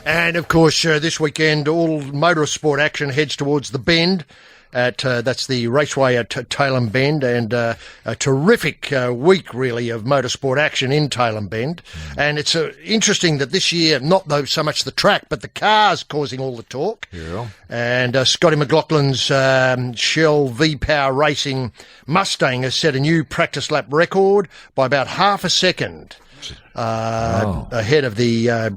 And, of course, this weekend, all motorsport action heads towards the Bend. That's the raceway at Tailem Bend, and a terrific week, really, of motorsport action in Tailem Bend. And it's interesting that this year, not though so much the track, but the cars causing all the talk. Yeah. And Scotty McLaughlin's Shell V-Power Racing Mustang has set a new practice lap record by about half a second ahead of the...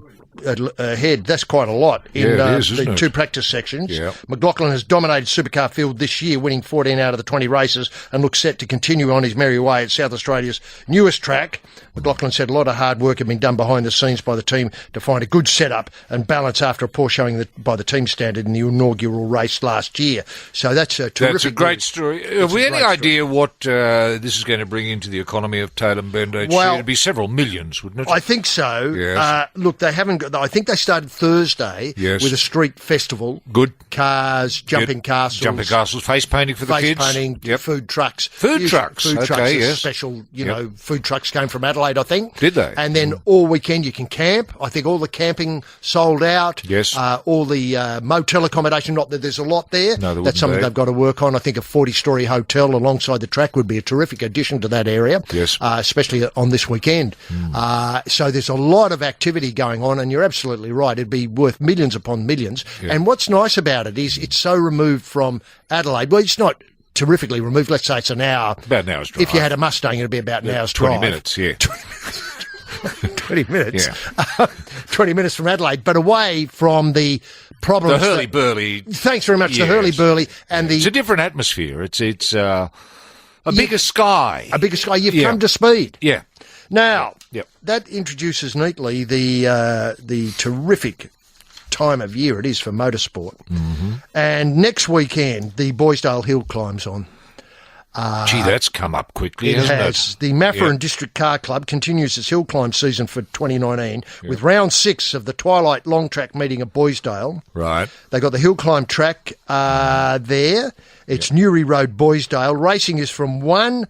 ahead. That's quite a lot in the two practice sections. Yeah. McLaughlin has dominated Supercar field this year, winning 14 out of the 20 races, and looks set to continue on his merry way at South Australia's newest track. McLaughlin said a lot of hard work had been done behind the scenes by the team to find a good setup and balance after a poor showing by the team standard in the inaugural race last year. So that's a terrific... That's a great story. Have we any idea what this is going to bring into the economy of Tailem Bend each year? It'd be several millions, wouldn't it? I think so. Yes. Look, they haven't got... I think they started Thursday with a street festival. Good. Cars, jumping castles. Jumping castles, face painting for the kids. Face painting, food trucks. Food trucks. Food trucks. Okay, yes. Special, food trucks came from Adelaide, I think. Did they? And then all weekend you can camp. I think all the camping sold out. Yes. All the motel accommodation, not that there's a lot there. No, that's something they've got to work on. I think a 40-storey hotel alongside the track would be a terrific addition to that area. Yes. Especially on this weekend. So there's a lot of activity going on, and you're absolutely right. It'd be worth millions upon millions. Yeah. And what's nice about it is it's so removed from Adelaide. Well, it's not terrifically removed. Let's say it's an hour. About an hour's drive. If you had a Mustang, it'd be about an hour's 20 drive. 20 minutes, yeah. 20 minutes. 20 minminutes from Adelaide, but away from the problems. The hurly-burly. Thanks very much. Yes. The hurly-burly and It's a different atmosphere. It's a bigger sky. A bigger sky. You've come to speed. Yeah. Now, Yep. that introduces neatly the terrific time of year it is for motorsport. Mm-hmm. And next weekend, the Boysdale Hill climbs on. Gee, that's come up quickly, It hasn't has. it? The Maffra District Car Club continues its hill climb season for 2019 with round 6 of the Twilight Long Track meeting at Boysdale. Right. They got the hill climb track there. It's Newry Road, Boysdale. Racing is from 1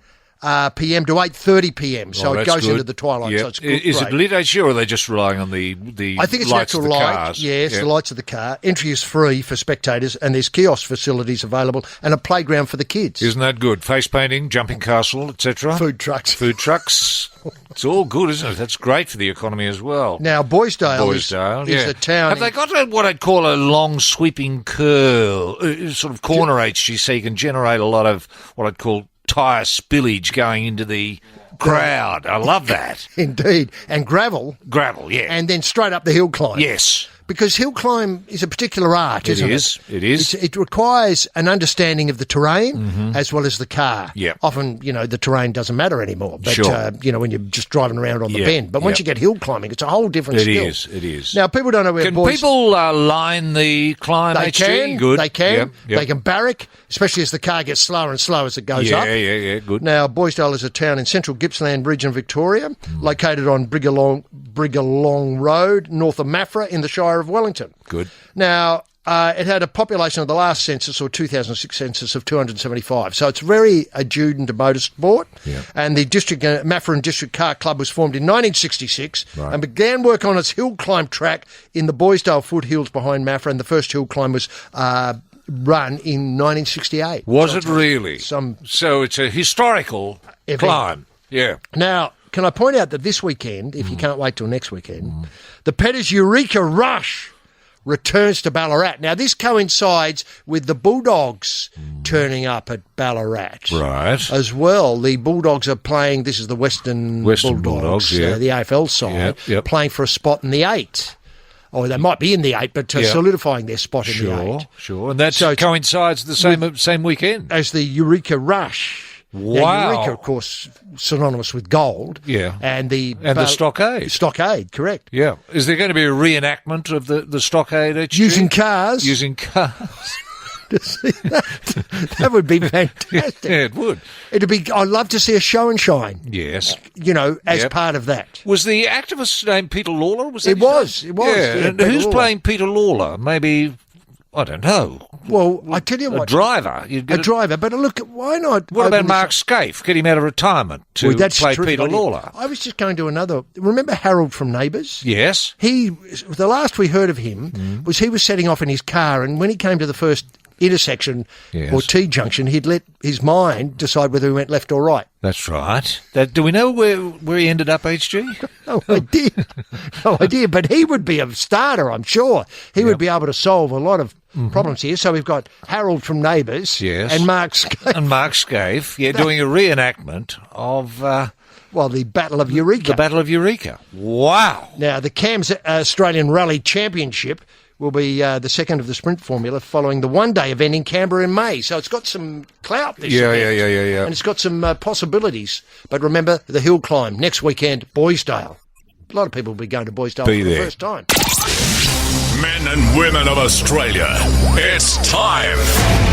p.m. to 8:30 p.m. So it that's goes good. into the twilight. Yep. So it's good. Is it lit HG or are they just relying on the I think it's lights natural of the light. cars? Yes, Yep. the lights of the car. Entry is free for spectators, and there's kiosk facilities available and a playground for the kids. Isn't that good? Face painting, jumping castle, etc. Food trucks. Food trucks. It's all good, isn't it? That's great for the economy as well. Now, Boysdale is a town. Have they got what I'd call a long sweeping curl, sort of corner HG, so you can generate a lot of what I'd call tyre spillage going into the crowd? I love that. Indeed. And gravel. Gravel, yeah. And then straight up the hill climb. Yes. Because hill climb is a particular art, isn't it? It is. It requires an understanding of the terrain as well as the car. Yep. Often, the terrain doesn't matter anymore. But, Sure. when you're just driving around on the Yep. bend. But once Yep. you get hill climbing, it's a whole different skill. It is. Now, people don't know where Can boys... people line the climb They HG? can. Good. They can. Yep, yep. They can barrack, especially as the car gets slower and slower as it goes up. Yeah, good. Now, Boysdale is a town in central Gippsland region, Victoria, located on Briggalong Road, north of Maffra, in the Shire of Wellington. Good. Now, it had a population of the last census, or 2006 census, of 275. So it's very adjudant to motorsport. Yeah. And the Maffra District Car Club was formed in 1966 and began work on its hill climb track in the Boysdale foothills behind Maffra. And the first hill climb was run in 1968. Was it really? So it's a historical event. climb. Yeah. Now, can I point out that this weekend, if you can't wait till next weekend, the Petters Eureka Rush returns to Ballarat. Now, this coincides with the Bulldogs turning up at Ballarat. Right. As well, the Bulldogs are playing, this is the Western Bulldogs, yeah. The AFL side, Yep. playing for a spot in the 8. Or they might be in the 8, but solidifying their spot in the 8. Sure. And that So coincides the same weekend. As the Eureka Rush. Wow. Now, Eureka, of course, synonymous with gold. Yeah. And the stockade. Stockade, correct. Yeah. Is there going to be a reenactment of the stockade HG? Using cars. Using cars. To see that. That would be fantastic. Yeah, it would. I'd love to see a show and shine, Yes. as Yep. part of that. Was the activist named Peter Lawler? Was that It his was. name? It was. Yeah. Yeah, And Peter who's Lawler. playing Peter Lawler? Maybe, I don't know. Well, I tell you A what. driver. You'd get A driver. But look, why not? What open about this Mark up? Scaife? Get him out of retirement to Well, that's play terrific Peter idea. Lawler. I was just going to another. Remember Harold from Neighbours? Yes. The last we heard of him was he was setting off in his car, and when he came to the first intersection Yes. or T-junction, he'd let his mind decide whether he went left or right. That's right. Do we know where he ended up, HG? No idea. No idea. But he would be a starter, I'm sure. He would be able to solve a lot of problems here. So we've got Harold from Neighbours Yes. and Mark Scaife. And Mark Scaife, doing a reenactment of The Battle of Eureka. the Battle of Eureka. Wow. Now, the CAMS Australian Rally Championship will be the second of the sprint formula following the one-day event in Canberra in May. So it's got some clout this Yeah. And it's got some possibilities. But remember, the hill climb next weekend, Boysdale. A lot of people will be going to Boysdale for the there. first time. Men and women of Australia, it's time.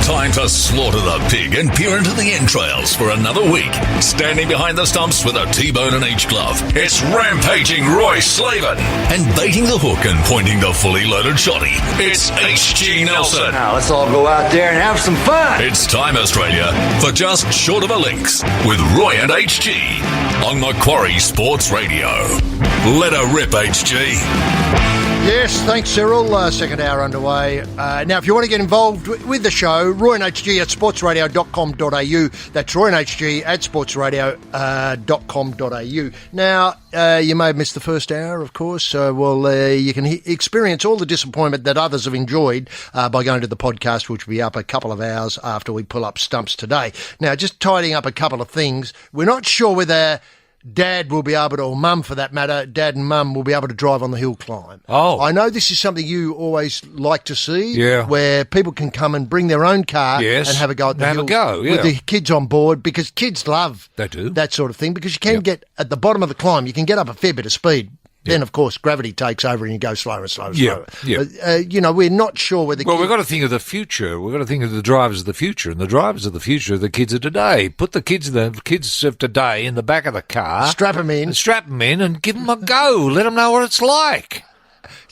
Time to slaughter the pig and peer into the entrails for another week. Standing behind the stumps with a T-bone and H-glove, it's rampaging Roy Slavin. And baiting the hook and pointing the fully loaded shotty, it's HG Nelson. Now, let's all go out there and have some fun. It's time, Australia, for Just Short of a Links with Roy and HG on Macquarie Sports Radio. Let her rip, HG. Yes, thanks, Cyril. Second hour underway. Now, if you want to get involved with the show, Roy and HG at sportsradio.com.au. That's Roy and HG at sportsradio.com.au. Now, you may have missed the first hour, of course. You can experience all the disappointment that others have enjoyed by going to the podcast, which will be up a couple of hours after we pull up stumps today. Now, just tidying up a couple of things. We're not sure whether Dad will be able to, or Mum for that matter, Dad and Mum will be able to drive on the hill climb. Oh. I know this is something you always like to see, Yeah. where people can come and bring their own car Yes. and have a go at the Have a hill go, yeah. with the kids on board, because kids love They do. that sort of thing, because you can Yep. get at the bottom of the climb, you can get up a fair bit of speed. Then, of course, gravity takes over and you go slower and slower and Yeah, slower. yeah. We're not sure whether... Well, we've got to think of the future. We've got to think of the drivers of the future, and the drivers of the future are the kids of today. Put the kids of today in the back of the car. Strap 'em in. And give them a go. Let them know what it's like.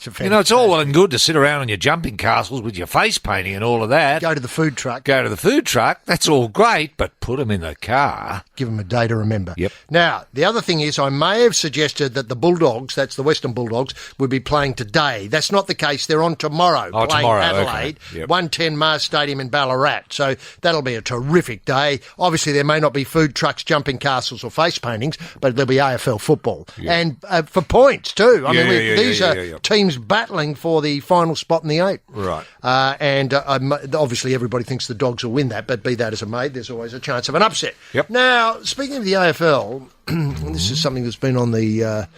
It's all well and good to sit around on your jumping castles with your face painting and all of that. Go to the food truck. That's all great, but put them in the car. Give them a day to remember. Yep. Now, the other thing is, I may have suggested that the Bulldogs, that's the Western Bulldogs, would be playing today. That's not the case. They're on tomorrow, playing tomorrow, Adelaide, okay. Yep. 110 Mars Stadium in Ballarat. So that'll be a terrific day. Obviously, there may not be food trucks, jumping castles or face paintings, but there'll be AFL football. Yeah. And for points, too. I Yeah, mean, yeah, these yeah, are yeah, yeah. teams battling for the final spot in the 8. Right. And obviously everybody thinks the Dogs will win that, but be that as it may, there's always a chance of an upset. Yep. Now, speaking of the AFL, this is something that's been on the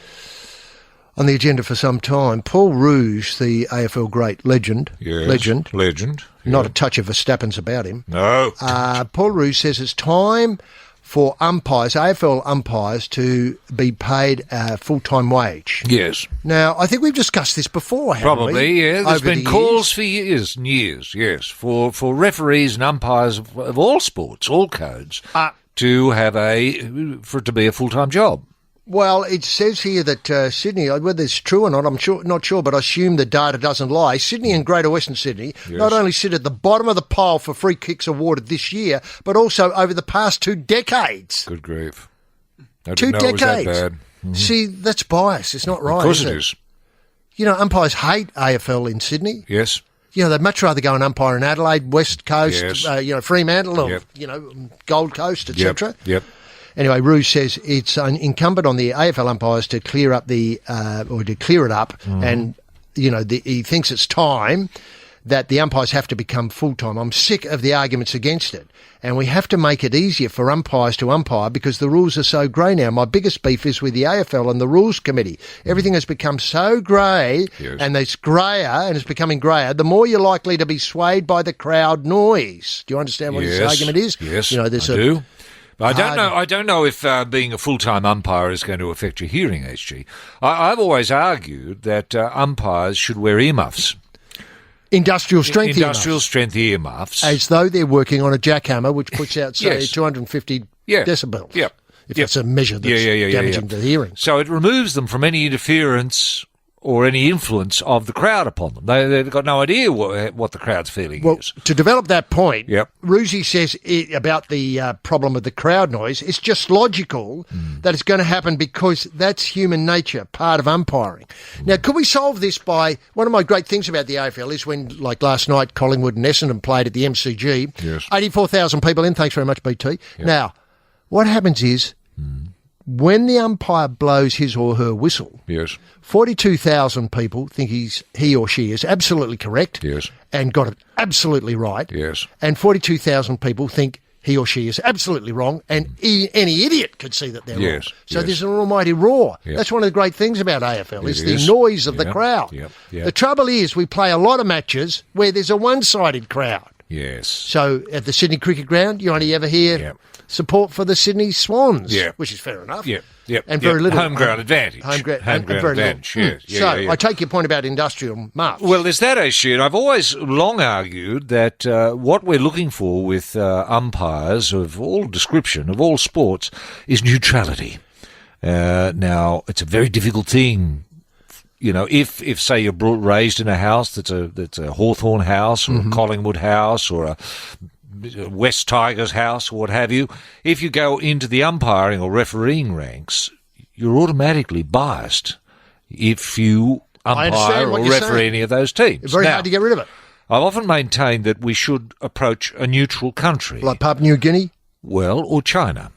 agenda for some time. Paul Rouge, the AFL great legend, Yes. Legend. not a touch of Verstappen's about him. No. Paul Rouge says it's time for umpires, AFL umpires, to be paid a full-time wage. Yes. Now, I think we've discussed this before, haven't we? Probably, yeah. There's over been the calls years? for years and years, yes, for referees and umpires of all sports, all codes, to have for it to be a full-time job. Well, it says here that Sydney, whether it's true or not, I'm not sure, but I assume the data doesn't lie. Sydney and Greater Western Sydney not only sit at the bottom of the pile for free kicks awarded this year, but also over the past 2 decades. Good grief. I 2 didn't know it was that decades. bad. Mm-hmm. See, that's bias. It's not right. Of course is it it is. You know, umpires hate AFL in Sydney. Yes. You know, they'd much rather go and umpire in Adelaide, West Coast, Yes. Fremantle, or, Yep. Gold Coast, etc. Yep. Anyway, Rouge says it's incumbent on the AFL umpires to clear up to clear it up, and he thinks it's time that the umpires have to become full time. I'm sick of the arguments against it, and we have to make it easier for umpires to umpire because the rules are so grey now. My biggest beef is with the AFL and the Rules Committee. Everything has become so grey, Yes. and it's greyer, and it's becoming greyer. The more you're likely to be swayed by the crowd noise. Do you understand what this argument is? Yes, there's I do. But hard- I don't know if being a full-time umpire is going to affect your hearing, HG. I've always argued that umpires should wear earmuffs. Industrial strength strength earmuffs. as though they're working on a jackhammer, which puts out, say, Yes. 250 Yeah. decibels. Yep. If Yep. that's a measure that's damaging to the hearing. So it removes them from any interference or any influence of the crowd upon them. They've got no idea what the crowd's feeling Well, is. to develop that point, Yep. Ruzi says about the problem of the crowd noise, it's just logical that it's going to happen because that's human nature, part of umpiring. Now, could we solve this by, one of my great things about the AFL is when, like last night, Collingwood and Essendon played at the MCG, Yes. 84,000 people in, thanks very much, BT. Now, what happens is, when the umpire blows his or her whistle, Yes. 42,000 people think he or she is absolutely correct Yes. and got it absolutely right. Yes. And 42,000 people think he or she is absolutely wrong, and any idiot could see that they're wrong. Yes, So yes. there's an almighty roar. Yep. That's one of the great things about AFL, is It the is. noise of the Yep, crowd. yep, yep. The trouble is we play a lot of matches where there's a one-sided crowd. Yes. So at the Sydney Cricket Ground, you only ever hear Yep. support for the Sydney Swans, Yep. which is fair enough. Yep. Yep. And yep. very little. Home ground advantage. Home ground and very little. advantage. Yes. Yeah, So yeah. I take your point about industrial muffs. Well, there's that issue, and I've always long argued that what we're looking for with umpires of all description, of all sports, is neutrality. Now, it's a very difficult thing. You know, if say you're raised in a house that's a Hawthorn house or a Collingwood house or a West Tigers house or what have you, if you go into the umpiring or refereeing ranks, you're automatically biased if you I umpire understand or what you're referee saying. any of those teams. It's very Now, hard to get rid of it. I've often maintained that we should approach a neutral country, Like Papua New Guinea, or China,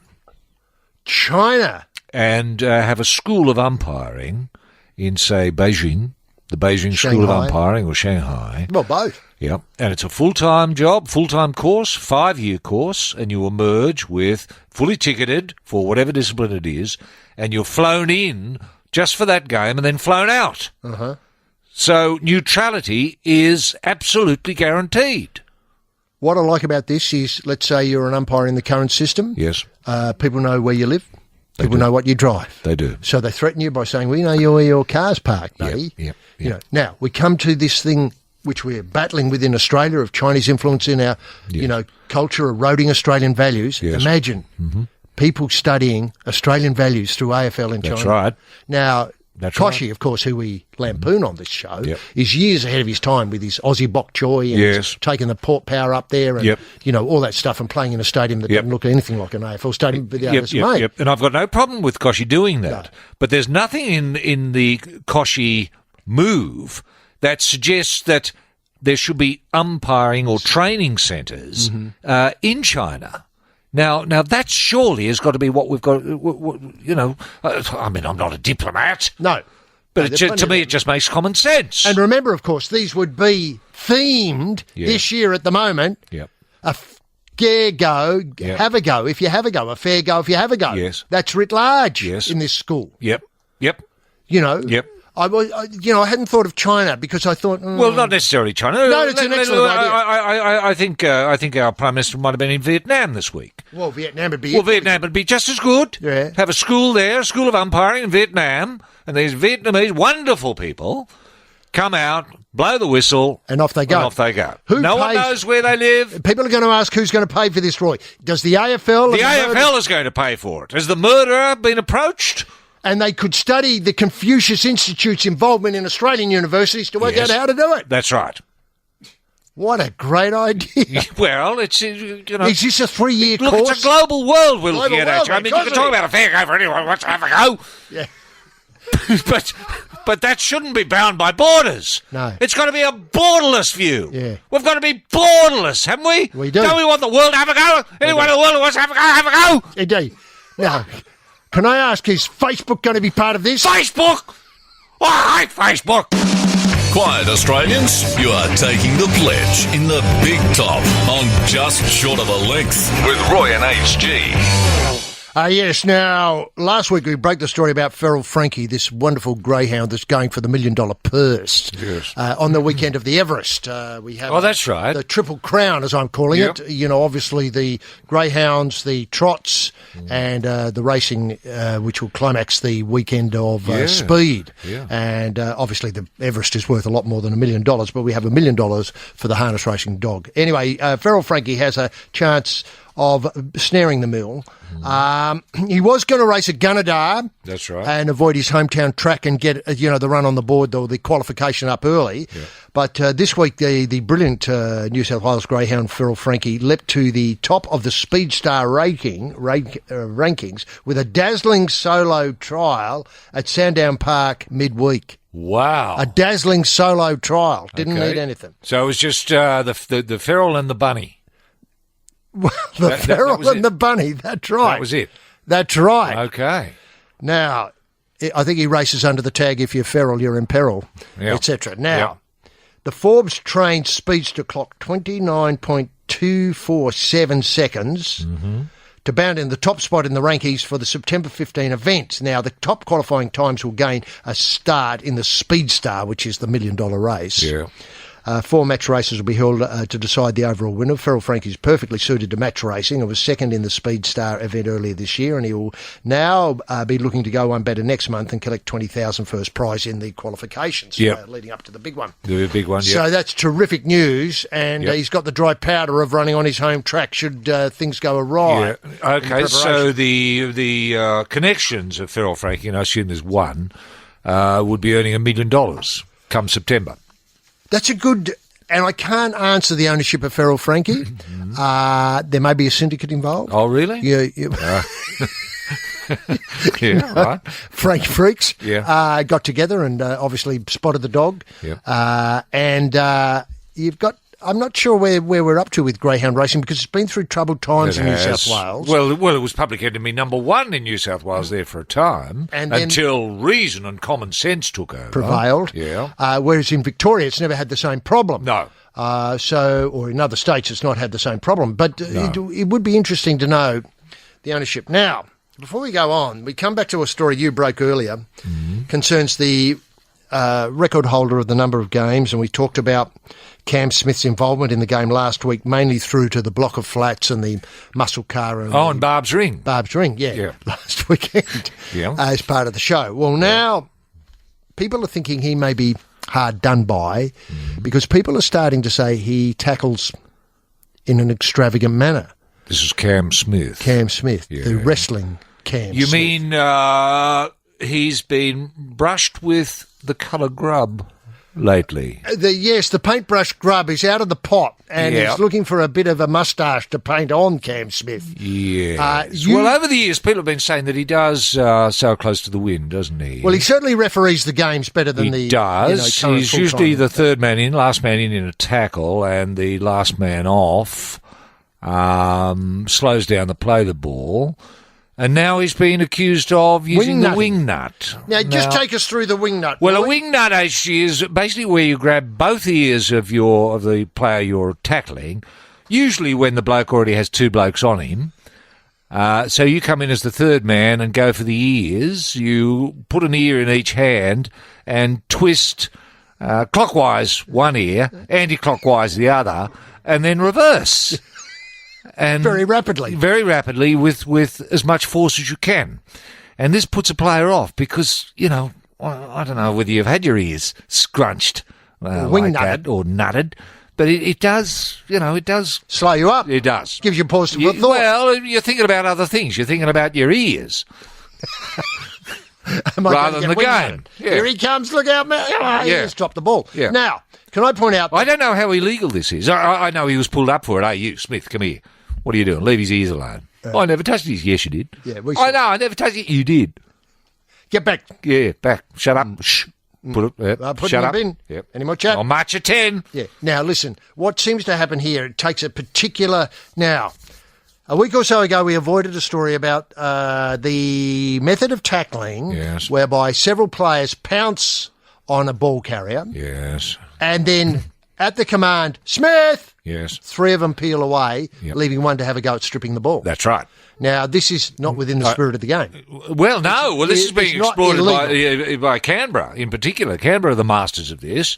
China. and have a school of umpiring in, say, Beijing the Beijing School of Shanghai. Umpiring, or Shanghai. Well, both. Yep. And it's a full-time job, full-time course, 5-year course, and you emerge with fully ticketed for whatever discipline it is, and you're flown in just for that game and then flown out. Uh-huh. So neutrality is absolutely guaranteed. What I like about this is, let's say you're an umpire in the current system. Yes. People know where you live. People know what you drive. They do. So they threaten you by saying, we know where your car's parked, buddy. Yep. You know, now, we come to this thing which we're battling with in Australia of Chinese influence in our, culture, eroding Australian values. Yes. Imagine people studying Australian values through AFL in China. That's right. Now, That's Koshi, right. of course, who we lampoon on this show, Yep. is years ahead of his time with his Aussie bok choy and Yes. taking the port power up there and, Yep. all that stuff and playing in a stadium that Yep. doesn't look anything like an AFL stadium, but the others may. And I've got no problem with Koshi doing that. No. But there's nothing in the Koshi move that suggests that there should be umpiring or training centres in China. Now that surely has got to be what we've got. I mean, I'm not a diplomat, No. but there's to plenty me of it just makes common sense. And remember, of course, these would be themed this year at the moment. Yep. A fair go, Yep. have a go if you have a go. A fair go if you have a go. Yes. That's writ large Yes. in this school. Yep. Yep. I hadn't thought of China because I thought... Well, not necessarily China. No, it's an excellent idea. I think our Prime Minister might have been in Vietnam this week. Well, Vietnam would be... Well, Vietnam would be just as good. Yeah. Have a school there, a school of umpiring in Vietnam, and these Vietnamese wonderful people come out, blow the whistle, And off they go. Who No one pays- knows where they live. People are going to ask who's going to pay for this, Roy. Does the AFL... The and AFL is going to pay for it. Has the murderer been approached? And they could study the Confucius Institute's involvement in Australian universities to work Yes. out how to do it. That's right. What a great idea. Well, it's, Is this a 3-year Look, course? it's a global world we're looking Global at. world, I mean, you mate, can talk about a fair go for anyone who wants to have a go. Yeah. But that shouldn't be bound by borders. No. It's got to be a borderless view. Yeah. We've got to be borderless, haven't we? We do. Don't we want the world to have a go? Anyone in the world who wants to have a go? Indeed. Now, can I ask, is Facebook going to be part of this? Facebook! Oh, I hate Facebook! Quiet Australians, you are taking the pledge in the big top on Just Short of a Length with Roy and HG. Yes, now, last week we broke the story about Feral Frankie, this wonderful greyhound that's going for the $1 million purse. Yes. On the weekend of the Everest. We have Oh, that's right. the Triple Crown, as I'm calling Yep. it. Obviously the greyhounds, the trots, and the racing, which will climax the weekend of speed. Yeah. And obviously the Everest is worth a lot more than $1 million, but we have $1 million for the harness racing dog. Anyway, Feral Frankie has a chance of snaring the mill. He was going to race at Gunnedah. That's right. And avoid his hometown track and get, the run on the board or the qualification up early. Yeah. But this week, the brilliant New South Wales greyhound Feral Frankie leapt to the top of the Speed Star rankings with a dazzling solo trial at Sandown Park midweek. Wow. A dazzling solo trial. Didn't Okay. need anything. So it was just the feral and the bunny. The That feral was and it. the bunny. That's right. That was it. That's right. Okay. Now, I think he races under the tag, if you're feral, you're in peril, Yeah. etc. Now, the Forbes trained speedster clocked 29.247 seconds to bound in the top spot in the rankings for the September 15 event. Now, the top qualifying times will gain a start in the Speed Star, which is the $1 million race. Yeah. 4 match races will be held to decide the overall winner. Feral Frankie is perfectly suited to match racing and was second in the Speed Star event earlier this year, and he will now be looking to go one better next month and collect $20,000 first prize in the qualifications leading up to the big one. The big one, yeah. So that's terrific news, and Yep. he's got the dry powder of running on his home track should things go awry. Yeah. Okay, so the connections of Feral Frankie, and I assume there's one, would be earning $1 million come September. That's a good... And I can't answer the ownership of Feral Frankie. There may be a syndicate involved. Oh, really? Yeah. Yeah, right. Frank Freaks got together and obviously spotted the dog. Yeah. And you've got I'm not sure where we're up to with greyhound racing because it's been through troubled times in New South Wales. Well, it was public enemy number one in New South Wales there for a time, and then until reason and common sense took over. Prevailed. Yeah. Whereas in Victoria, it's never had the same problem. No. Or in other states, it's not had the same problem. But it would be interesting to know the ownership. Now, before we go on, we come back to a story you broke earlier, concerns the record holder of the number of games, and we talked about Cam Smith's involvement in the game last week, mainly through to the block of flats and the muscle car. And Barb's Ring. Barb's Ring, yeah. Last weekend as part of the show. Well, now people are thinking he may be hard done by because people are starting to say he tackles in an extravagant manner. This is Cam Smith. The wrestling Cam Smith. You mean he's been brushed with the colour grub lately? The paintbrush grub is out of the pot and he's looking for a bit of a moustache to paint on Cam Smith. Yes. Well, over the years, people have been saying that he does sail close to the wind, doesn't he? Well, he certainly referees the games better than he does. He's usually the third man in, last man in a tackle, and the last man off slows down the play of the ball. And now he's being accused of using the wing nut. Now, just take us through the wing nut. Well, a wing nut is basically where you grab both ears of the player you're tackling, usually when the bloke already has two blokes on him. So you come in as the third man and go for the ears. You put an ear in each hand and twist clockwise one ear, anti-clockwise the other, and then reverse. And very rapidly with as much force as you can. And this puts a player off because, I don't know whether you've had your ears scrunched like that or nutted, but it does, it does slow you up. It does. Gives you pause for thought. Well, you're thinking about other things. You're thinking about your ears. Rather than the game. Yeah. Here he comes, look out, man. He just dropped the ball. Yeah. Now, can I point out... I don't know how illegal this is. I know he was pulled up for it. Hey, you, Smith, come here. What are you doing? Leave his ears alone. I never touched his... Yes, you did. Yeah, I never touched it. You did. Get back. Yeah, back. Shut up. Shh. Put it. Shut up. In. Yep. Any more chat? I'll march at 10. Yeah. Now, listen. What seems to happen here, it takes a particular... Now, a week or so ago, we avoided a story about the method of tackling whereby several players pounce on a ball carrier. Yes. And then at the command, Smith! Yes. Three of them peel away, leaving one to have a go at stripping the ball. That's right. Now, this is not within the spirit of the game. Well, no. Well, this is being exploited by Canberra in particular. Canberra are the masters of this.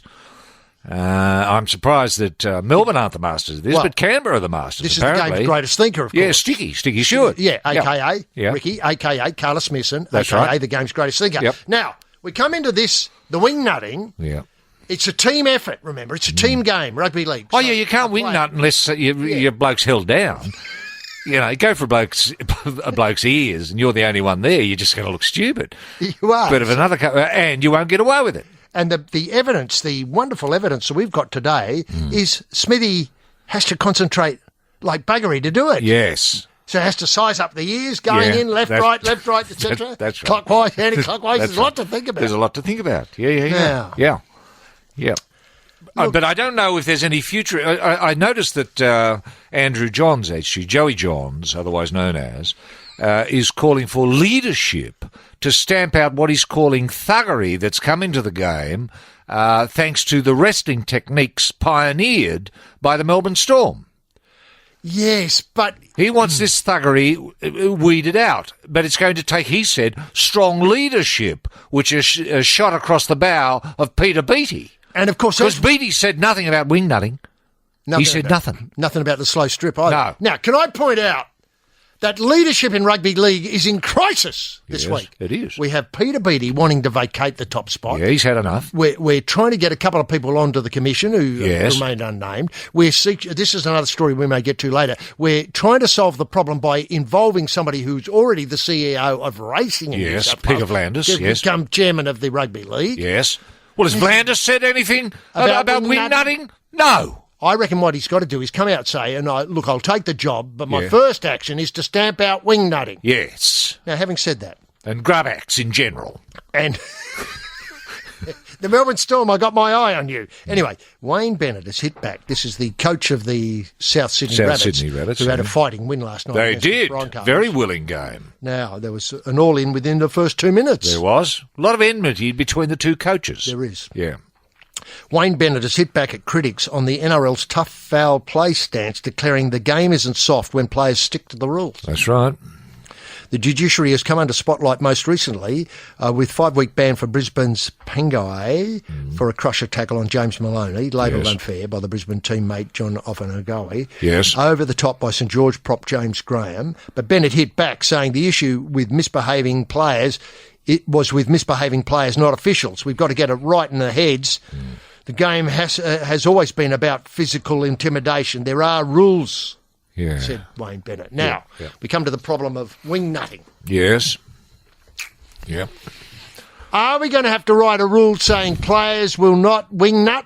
I'm surprised that Melbourne aren't the masters of this, but Canberra are the masters, this apparently. This is the game's greatest thinker, of course. Yeah, Sticky Stewart. Yeah, a.k.a. Ricky, a.k.a. Carlos Smithson, a.k.a. the game's greatest thinker. Yep. Now, we come into this, the wing nutting. Yeah. It's a team effort, remember. It's a team game, rugby league. So you can't wing nut unless your bloke's held down. Go for a bloke's ears and you're the only one there, you're just going to look stupid. You are. But if and you won't get away with it. And the evidence, the wonderful evidence that we've got today is Smithy has to concentrate like buggery to do it. Yes. So has to size up the ears, going in, left, right, etc. That's right. Clockwise, anti-clockwise. There's a lot to think about. There's a lot to think about. Yeah. But I don't know if there's any future. I noticed that Andrew Johns, actually, Joey Johns, otherwise known as, is calling for leadership to stamp out what he's calling thuggery that's come into the game thanks to the wrestling techniques pioneered by the Melbourne Storm. Yes, but... He wants this thuggery weeded out, but it's going to take, he said, strong leadership, which is shot across the bow of Peter Beattie. And of course... Because Beattie said nothing about wing nutting. He said nothing. Nothing about the slow strip either. No. Now, can I point out that leadership in rugby league is in crisis this week? It is. We have Peter Beattie wanting to vacate the top spot. Yeah, he's had enough. We're trying to get a couple of people onto the commission who remained unnamed. This is another story we may get to later. We're trying to solve the problem by involving somebody who's already the CEO of racing in New South Wales. Peter Vlandis, to become chairman of the rugby league. Yes. Well, has Vlandis said anything about wing nutting? No. I reckon what he's got to do is come out and say, I'll take the job, but my first action is to stamp out wing nutting. Yes. Now, having said that... And grub acts in general. And The Melbourne Storm, I got my eye on you. Anyway, Wayne Bennett has hit back. This is the coach of the South Sydney Rabbits, who had a fighting win last night. They did. Very willing game. Now, there was an all-in within the first 2 minutes. There was. A lot of enmity between the two coaches. There is. Yeah. Wayne Bennett has hit back at critics on the NRL's tough foul play stance, declaring the game isn't soft when players stick to the rules. That's right. The judiciary has come under spotlight most recently with 5-week ban for Brisbane's Pangai for a crusher tackle on James Maloney, labelled unfair by the Brisbane teammate John Offenagawi. Yes. Over the top by St George prop James Graham. But Bennett hit back, saying the issue with misbehaving players, it was with misbehaving players, not officials. We've got to get it right in their heads. The game has always been about physical intimidation. There are rules. Yeah. Said Wayne Bennett. Now, we come to the problem of wing nutting. Yes. Yep. Are we going to have to write a rule saying players will not wing nut?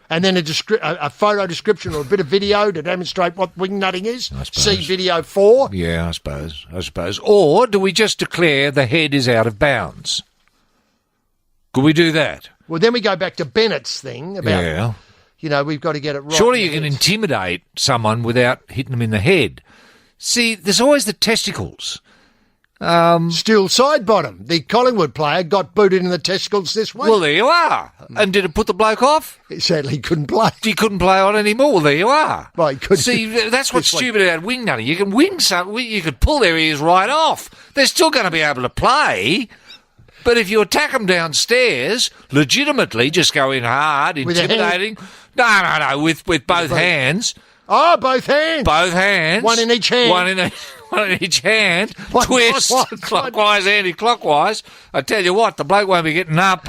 And then a photo description or a bit of video to demonstrate what wing nutting is? See video 4? Yeah, I suppose. Or do we just declare the head is out of bounds? Could we do that? Well, then we go back to Bennett's thing about... You know, we've got to get it right. Surely you can intimidate someone without hitting them in the head. See, there's always the testicles. Still side bottom. The Collingwood player got booted in the testicles this week. Well, there you are. And did it put the bloke off? Sadly, he couldn't play. He couldn't play on anymore. Well, there you are. Well, he couldn't. See, that's what's stupid about wing nutting. You can wing some. You could pull their ears right off. They're still going to be able to play. But if you attack them downstairs, legitimately, just go in hard, intimidating. No, with both hands. Oh, both hands. Both hands. One in each hand. One in each hand. Twist. Clockwise, anti-clockwise. I tell you what, the bloke won't be getting up.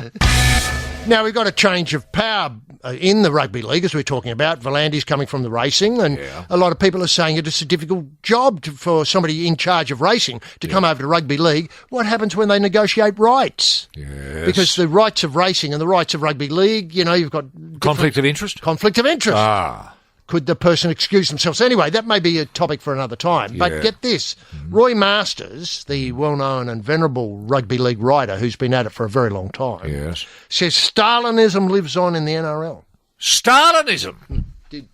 Now, we've got a change of power in the rugby league, as we're talking about. Volandi's coming from the racing, and a lot of people are saying it's a difficult job for somebody in charge of racing to come over to rugby league. What happens when they negotiate rights? Yes. Because the rights of racing and the rights of rugby league, you know, you've got... Conflict of interest? Conflict of interest. Ah. Could the person excuse themselves? Anyway, that may be a topic for another time. Yeah. But get this. Roy Masters, the well-known and venerable rugby league writer who's been at it for a very long time, says Stalinism lives on in the NRL. Stalinism?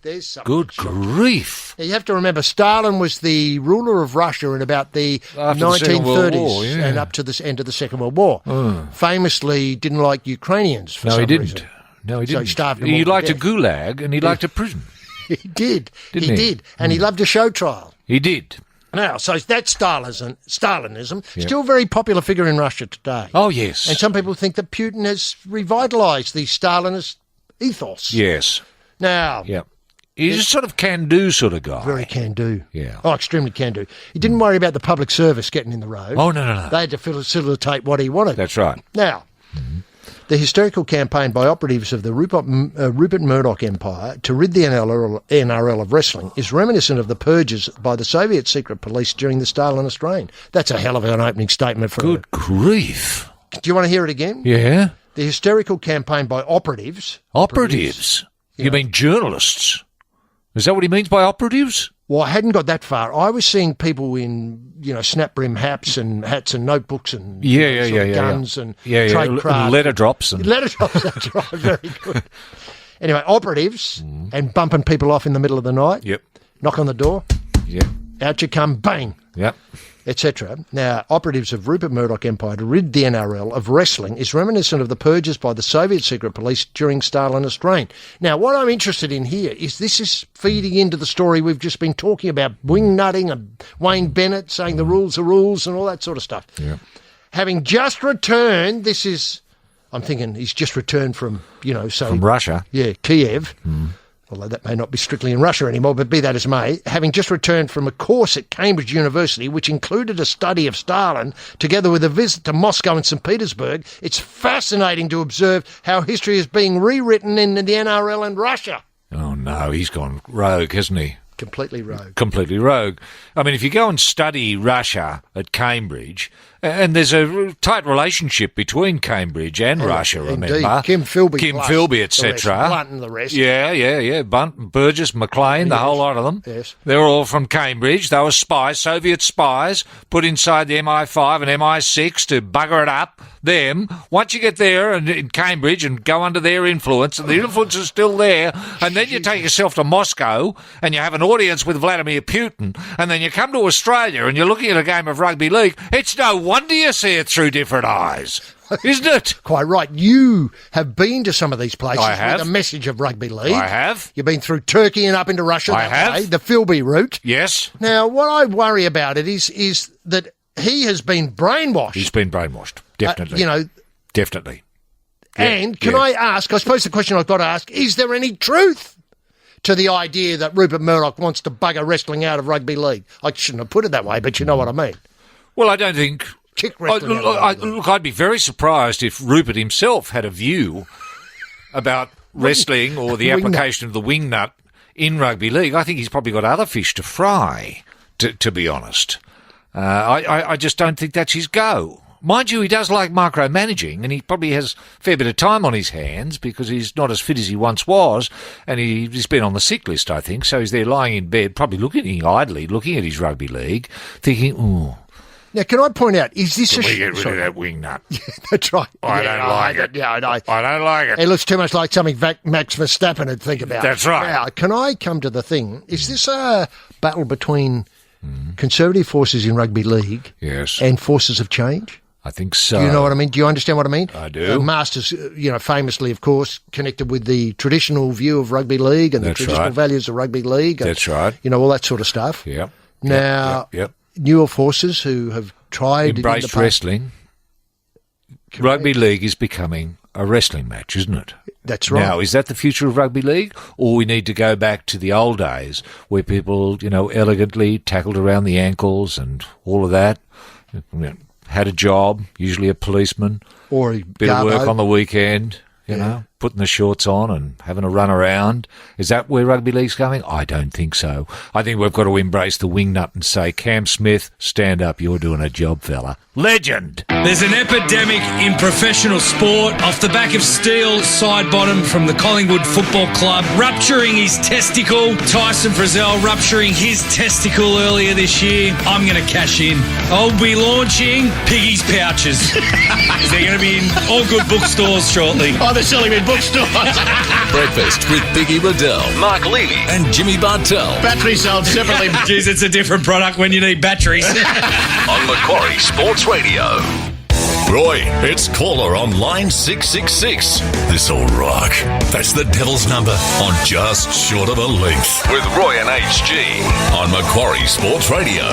There's something. Good grief. Now, you have to remember, Stalin was the ruler of Russia in about the 1930s and up to the end of the Second World War. Famously didn't like Ukrainians for some reason. No, he didn't. So he starved them he all liked to a death. gulag and he liked a prison. He did. Didn't he did. And he loved a show trial. He did. Now, so that's Stalinism. Still a very popular figure in Russia today. Oh, yes. And some people think that Putin has revitalised the Stalinist ethos. Yes. Now... Yeah. He's a sort of can-do sort of guy. Very can-do. Yeah. Oh, extremely can-do. He didn't worry about the public service getting in the road. Oh, no. They had to facilitate what he wanted. That's right. Now, the hysterical campaign by operatives of the Rupert Murdoch empire to rid the NRL of wrestling is reminiscent of the purges by the Soviet secret police during the Stalinist reign. That's a hell of an opening statement for... Good grief. Do you want to hear it again? Yeah. The hysterical campaign by operatives... Operatives? You mean journalists? Is that what he means by operatives? Well, I hadn't got that far. I was seeing people in, snap brim hats and notebooks and guns and trade craft. Letter drops. Letter drops, that's right. Very good. Anyway, operatives and bumping people off in the middle of the night. Yep. Knock on the door. Yep. Out you come, bang. Yep. Etc. Now, operatives of Rupert Murdoch empire to rid the NRL of wrestling is reminiscent of the purges by the Soviet secret police during Stalinist reign. Now, what I'm interested in here is this is feeding into the story we've just been talking about, wing nutting and Wayne Bennett saying the rules are rules and all that sort of stuff. Yeah. Having just returned, I'm thinking he's just returned from, from Russia. Yeah, Kiev. Although that may not be strictly in Russia anymore, but be that as may, having just returned from a course at Cambridge University, which included a study of Stalin, together with a visit to Moscow and St. Petersburg, it's fascinating to observe how history is being rewritten in the NRL and Russia. Oh, no, he's gone rogue, hasn't he? Completely rogue. Completely rogue. I mean, if you go and study Russia at Cambridge, And there's a tight relationship between Cambridge and Russia, remember? Indeed. Kim Philby, etc. Blunt and the rest. Yeah. Bunt, Burgess, McLean, the whole lot of them. Yes. They're all from Cambridge. They were spies, Soviet spies, put inside the MI5 and MI6 to bugger it up. Them, once you get there and in Cambridge and go under their influence, and the influence is still there, and then you take yourself to Moscow and you have an audience with Vladimir Putin, and then you come to Australia and you're looking at a game of rugby league, it's no wonder you see it through different eyes, isn't it? Quite right. You have been to some of these places I have. with a message of rugby league. I have. You've been through Turkey and up into Russia I have. way, the Philby route. Yes. Now, what I worry about it is that he has been brainwashed. He's been brainwashed, definitely. Definitely. And can I ask, I suppose the question I've got to ask, is there any truth to the idea that Rupert Murdoch wants to bugger wrestling out of rugby league? I shouldn't have put it that way, but you know what I mean. Well, I don't think... Kick wrestling out of rugby league. Look, I'd be very surprised if Rupert himself had a view about wrestling or the application of the wingnut in rugby league. I think he's probably got other fish to fry, to be honest. I just don't think that's his go. Mind you, he does like micromanaging, and he probably has a fair bit of time on his hands because he's not as fit as he once was, and he's been on the sick list, I think, so he's there lying in bed, probably idly looking at his rugby league, thinking, ooh. Now, can I point out, is this Can we get rid of that wingnut? That's right. I don't like it. Yeah, I know. I don't like it. It looks too much like something Max Verstappen would think about. That's right. Now, can I come to the thing? Is this a battle between conservative forces in rugby league and forces of change? I think so. Do you know what I mean? Do you understand what I mean? I do. Masters, famously, of course, connected with the traditional view of rugby league and the traditional values of rugby league. And, That's right. All that sort of stuff. Yep. Now, newer forces who have tried... Embraced wrestling. Correct. Rugby league is becoming a wrestling match, isn't it? That's right. Now, is that the future of rugby league? Or we need to go back to the old days where people, elegantly tackled around the ankles and all of that? Had a job, usually a policeman, or a bit of work on the weekend, putting the shorts on and having a run around. Is that where rugby league's going? I don't think so. I think we've got to embrace the wingnut and say, Cam Smith, stand up, you're doing a job, fella. Legend! There's an epidemic in professional sport off the back of Steele Sidebottom from the Collingwood Football Club rupturing his testicle. Tyson Frizzell rupturing his testicle earlier this year. I'm going to cash in. I'll be launching Piggy's Pouches. They're going to be in all good bookstores shortly. Oh, they're selling me in bookstores. Breakfast with Biggie Riddell, Mark Levy and Jimmy Bartell. Batteries sold separately. Jeez, it's a different product when you need batteries. On Macquarie Sports Radio. Roy, it's caller on line 666. This'll rock. That's the devil's number on just short of a length. With Roy and HG on Macquarie Sports Radio.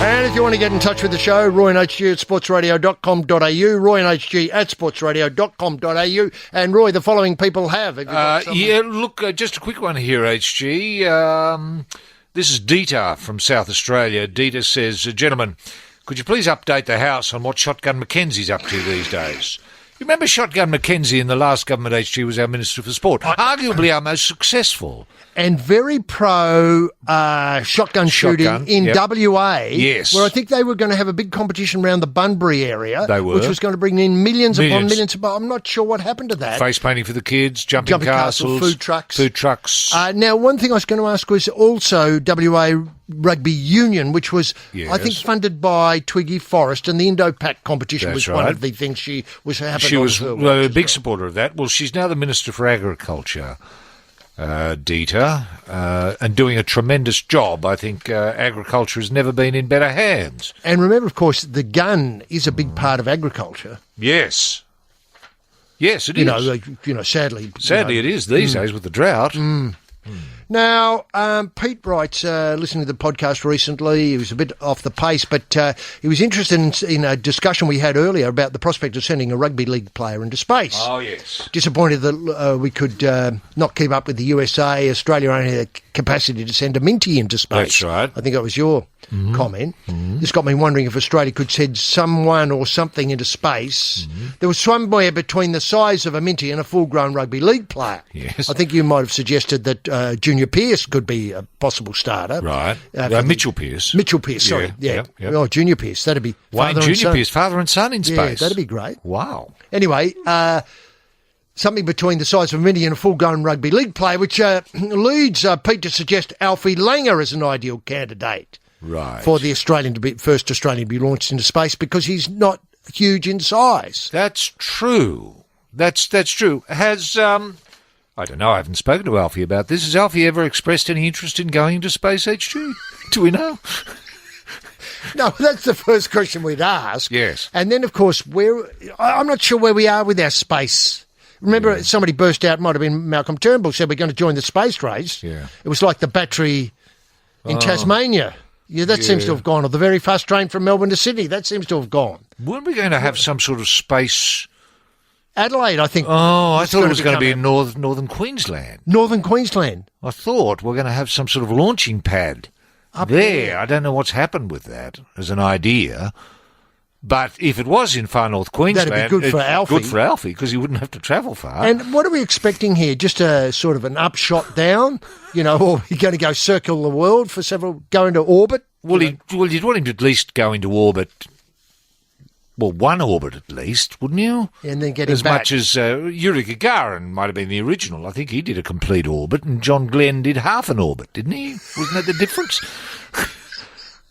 And if you want to get in touch with the show, Roy and HG at sportsradio.com.au, Roy and HG at sportsradio.com.au. And Roy, the following people have. Just a quick one here, HG. This is Dieter from South Australia. Dieter says, gentlemen, could you please update the House on what Shotgun Mackenzie's up to these days? You remember Shotgun Mackenzie in the last government, HG, was our Minister for Sport, arguably our most successful. And very pro shotgun shooting in WA. Yes. Where I think they were going to have a big competition around the Bunbury area. They were. Which was going to bring in millions upon millions. But I'm not sure what happened to that. Face painting for the kids, jumping castles, food trucks. Now, one thing I was going to ask was also WA Rugby Union, which was, I think, funded by Twiggy Forrest, and the Indo-Pac competition was one of the things she was happening. She was a big supporter of that. Well, she's now the Minister for Agriculture, Dieter, and doing a tremendous job. I think agriculture has never been in better hands. And remember, of course, the gun is a big part of agriculture. Yes. Yes, it is. Sadly. Sadly, it is these days with the drought. Now, Pete writes, listening to the podcast recently, he was a bit off the pace, but he was interested in a discussion we had earlier about the prospect of sending a rugby league player into space. Oh, yes. Disappointed that we could not keep up with the USA. Australia only had the capacity to send a Minty into space. That's right. I think that was your comment. This got me wondering if Australia could send someone or something into space. There was somewhere between the size of a Minty and a full-grown rugby league player. Yes. I think you might have suggested that Junior Junior Pearce could be a possible starter. Right. Mitchell Pearce. Mitchell Pearce, sorry. Yeah. Yep. Oh, Junior Pearce. That'd be Wayne father and Junior son. Pearce, father and son in space. Yeah, that'd be great. Wow. Anyway, something between the size of a mini and a full-grown rugby league player, which leads Pete to suggest Alfie Langer as an ideal candidate for the first Australian to be launched into space because he's not huge in size. That's true. That's true. Has I don't know. I haven't spoken to Alfie about this. Has Alfie ever expressed any interest in going into Space HG? Do we know? No, that's the first question we'd ask. Yes. And then, of course, I'm not sure where we are with our space. Remember, somebody burst out, might have been Malcolm Turnbull, said we're going to join the space race. Yeah. It was like the battery in Tasmania. Yeah, that seems to have gone. Or the very fast train from Melbourne to Sydney. That seems to have gone. Weren't we going to have some sort of space... Adelaide, I think. Oh, I thought it was going to be in northern Queensland. Northern Queensland. I thought we're going to have some sort of launching pad up there. I don't know what's happened with that as an idea. But if it was in far north Queensland... That'd be good for Alfie. Good for Alfie, because he wouldn't have to travel far. And what are we expecting here? Just a sort of an upshot down? Or are you going to go circle the world for go into orbit? Well, you'd want him to at least go into orbit... Well, one orbit at least, wouldn't you? And then get as back. Much as Yuri Gagarin might have been the original. I think he did a complete orbit, and John Glenn did half an orbit, didn't he? Wasn't that the difference?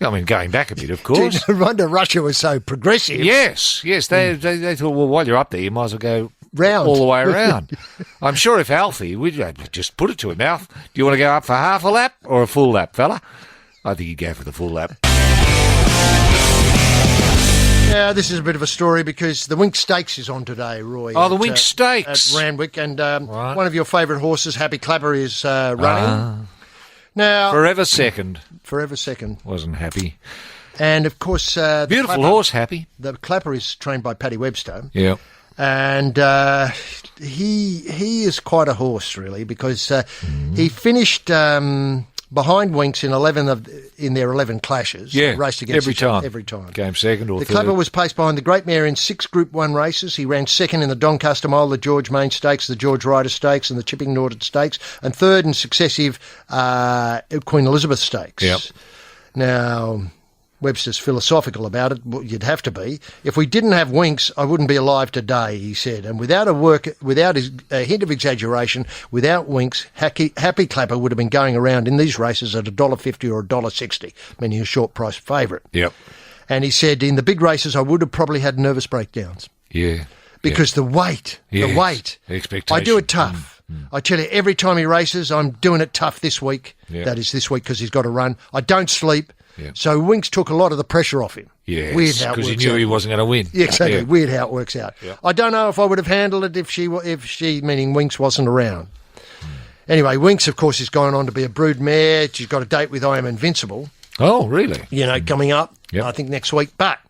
I mean, going back a bit, of course. No wonder Russia was so progressive. Yes. They thought, well, while you're up there, you might as well go round all the way around. I'm sure if Alfie, we'd just put it to him, Alf, do you want to go up for half a lap or a full lap, fella? I think he'd go for the full lap. Yeah, this is a bit of a story because the Winx Stakes is on today, Roy. Oh, the Winx Stakes. At Randwick, and one of your favourite horses, Happy Clapper, is running. Now, Forever Second. Wasn't happy. And, of course... Beautiful horse, Happy. The Clapper is trained by Paddy Webster. Yeah. And he is quite a horse, really, because he finished... behind Winx in their 11 clashes. Yeah, raced against every time. Came second or third. The Clapper was placed behind the Great Mare in 6 Group 1 races. He ran second in the Doncaster Mile, the George Main Stakes, the George Ryder Stakes and the Chipping Norton Stakes, and third in successive Queen Elizabeth Stakes. Yep. Now... Webster's philosophical about it. You'd have to be. If we didn't have Winx, I wouldn't be alive today, he said. And without a hint of exaggeration, without Winx, Happy Clapper would have been going around in these races at $1.50 or $1.60, meaning a short price favourite. Yep. And he said, in the big races, I would have probably had nervous breakdowns. Yeah. Because the weight, expectation. I do it tough. I tell you, every time he races, I'm doing it tough this week. Yep. That is this week because he's got to run. I don't sleep. Yep. So Winx took a lot of the pressure off him. Yes, weird how it because he works knew out. he wasn't going to win. Yeah, exactly. Yeah. Weird how it works out. Yep. I don't know if I would have handled it if she meaning Winx wasn't around. Anyway, Winx, of course, is going on to be a brood mare. She's got a date with I Am Invincible. Oh, really? Coming up, Yep. I think next week. But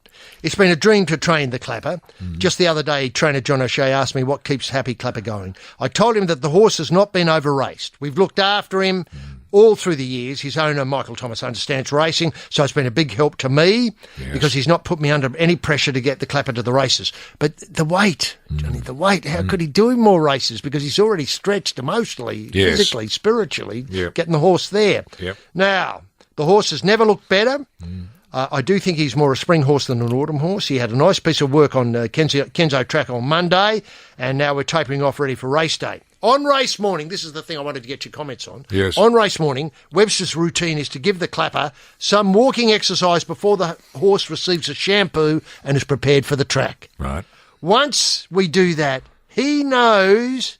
it's been a dream to train the Clapper. Just the other day, trainer John O'Shea asked me what keeps Happy Clapper going. I told him that the horse has not been over-raced. We've looked after him all through the years. His owner, Michael Thomas, understands racing, so it's been a big help to me because he's not put me under any pressure to get the Clapper to the races. But the weight, Johnny, the weight, how could he do more races? Because he's already stretched emotionally, physically, spiritually, getting the horse there. Yep. Now, the horse has never looked better. I do think he's more a spring horse than an autumn horse. He had a nice piece of work on Kenzo track on Monday, and now we're tapering off ready for race day. On race morning, this is the thing I wanted to get your comments on. Yes. On race morning, Webster's routine is to give the Clapper some walking exercise before the horse receives a shampoo and is prepared for the track. Right. Once we do that, he knows,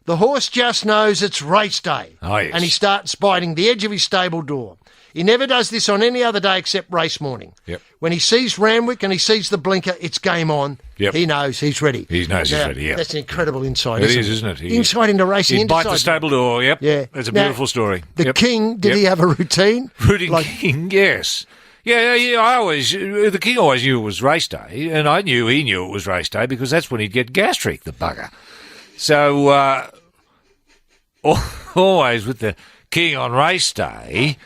the horse just knows it's race day. Oh, yes. And he starts biting the edge of his stable door. He never does this on any other day except race morning. Yep. When he sees Randwick and he sees the blinker, it's game on. Yep. He knows he's ready. He's ready, yeah. That's an incredible insight, It is, isn't it? Insight into racing. He'd bite the stable door, yep. Yeah. It's a Now, beautiful story. The King, did he have a routine? King, yes. Yeah, the King always knew it was race day, and I knew he knew it was race day because that's when he'd get gastric, the bugger. So, always with the King on race day,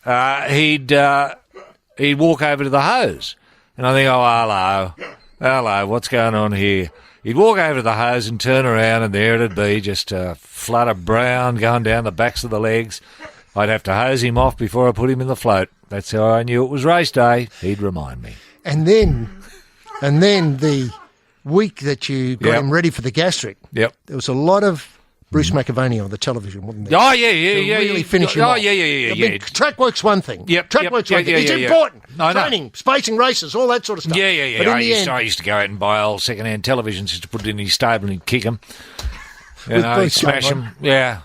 he'd walk over to the hose, and I think, oh, hello, what's going on here? He'd walk over to the hose and turn around, and there it'd be, just a flood of brown going down the backs of the legs. I'd have to hose him off before I put him in the float. That's how I knew it was race day. He'd remind me. And then the week that you got him ready for the gastric, there was a lot of Bruce McAvaney on the television, wasn't there? Oh, yeah. Really finish him off. Yeah. Track work's one thing. Track work's one thing. It's important. Training, spacing races, all that sort of stuff. Yeah. But I used to go out and buy old second-hand televisions just to put it in his stable and kick them. Bruce Smash them. Yeah.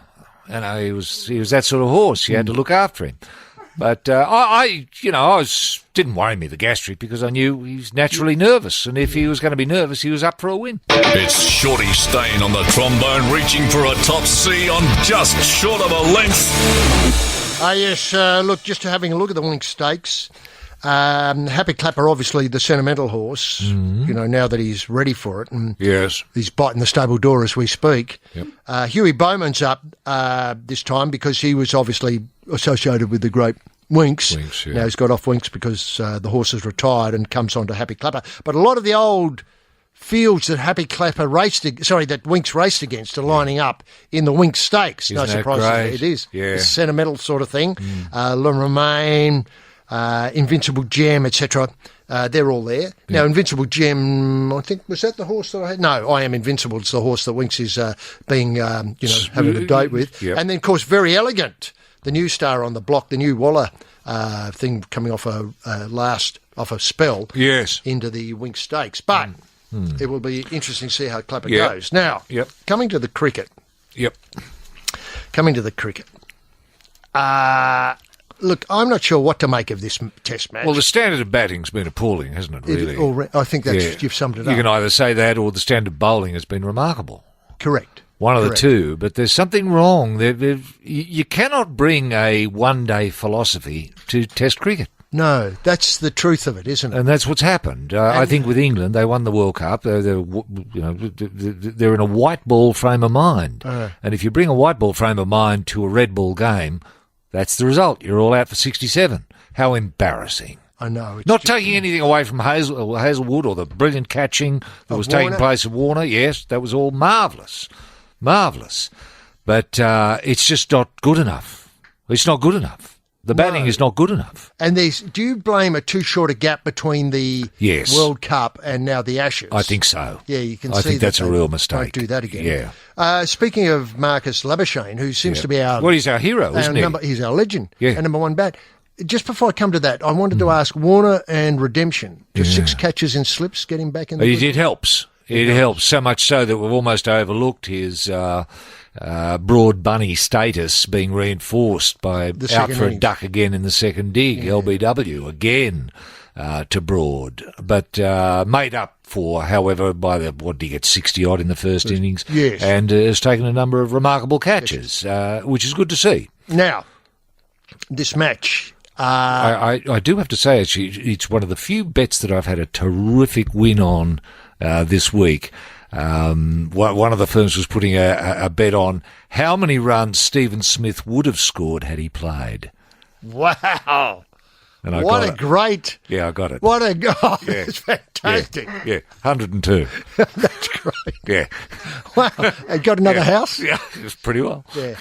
He was that sort of horse. You had to look after him. But didn't worry me, the gastric, because I knew he's naturally nervous, and if he was going to be nervous, he was up for a win. It's Shorty Stain on the trombone, reaching for a top C on just short of a length. Yes, look, just having a look at the winning stakes. Happy Clapper, obviously the sentimental horse, now that he's ready for it. And yes. He's biting the stable door as we speak. Yep. Huey Bowman's up this time because he was obviously associated with the great Winks. Yeah. Now he's got off Winks because the horse is retired and comes on to Happy Clapper. But a lot of the old fields that that Winks raced against are lining up in the Winks Stakes. Isn't no surprise it is. Yeah. It's a sentimental sort of thing. Le Romain, Invincible Gem, etc. They're all there. Now, Invincible Gem, I think, was that the horse that I had? No, I Am Invincible. It's the horse that Winks is having a date with. Yep. And then, of course, Very Elegant, the new star on the block, the new Waller thing coming off a spell into the Winks Stakes. But it will be interesting to see how Clapper goes. Now, coming to the cricket. Look, I'm not sure what to make of this test match. Well, the standard of batting's been appalling, hasn't it, really? I think you've summed it up. You can either say that or the standard of bowling has been remarkable. Correct. One of the two, but there's something wrong. You cannot bring a one-day philosophy to Test cricket. No, that's the truth of it, isn't it? And that's what's happened. I think with England, they won the World Cup. They're in a white ball frame of mind. And if you bring a white ball frame of mind to a red ball game, that's the result. You're all out for 67. How embarrassing. I know. Not taking anything away from Hazelwood or the brilliant catching that was taking place at Warner. Yes, that was all marvellous. Marvellous. But it's just not good enough. It's not good enough. The batting is not good enough. And do you blame a too short a gap between the World Cup and now the Ashes? I think so. Yeah, you can see I think that's a real mistake. Don't do that again. Yeah. Speaking of Marcus Labuschagne, who seems to be he's our hero, isn't he? He's our legend. Yeah. And number one bat. Just before I come to that, I wanted to ask Warner and Redemption. Just 6 catches in slips, get him back in the It helps. It helps, so much so that we've almost overlooked his broad bunny status being reinforced by out for a duck again in the second dig, LBW again to Broad. But made up for, however, by what did he get, 60-odd in the first innings? Yes. And has taken a number of remarkable catches, which is good to see. Now, this match... I do have to say, it's one of the few bets that I've had a terrific win on this week. One of the firms was putting a bet on how many runs Stephen Smith would have scored had he played. Wow. And I what a great... Yeah, I got it. What a... Oh, that's fantastic. Yeah, 102. That's great. Yeah. Wow. And got another house? Yeah, it was pretty well. Yeah.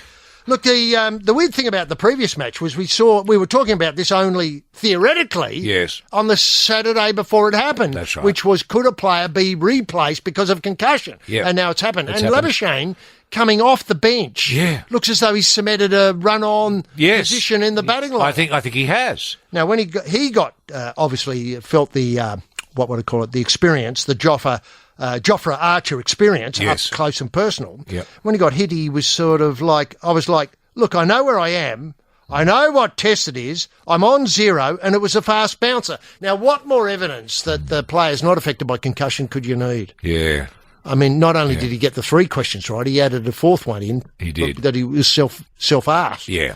Look, the weird thing about the previous match was we were talking about this only theoretically on the Saturday before it happened. That's right. Which was, could a player be replaced because of concussion? Yeah. And now it's happened. Labuschagne, coming off the bench, looks as though he's cemented a run-on position in the batting line. I think he has. Now, when he got obviously felt the, what would I call it, the experience, the Jofra Archer experience, up close and personal. Yep. When he got hit, he was sort of like, I was like, look, I know where I am. I know what test it is. I'm on 0, and it was a fast bouncer. Now, what more evidence that the player's not affected by concussion could you need? Yeah. I mean, not only did he get the 3 questions right, he added a 4th one in. He did. That he was self-asked. Yeah.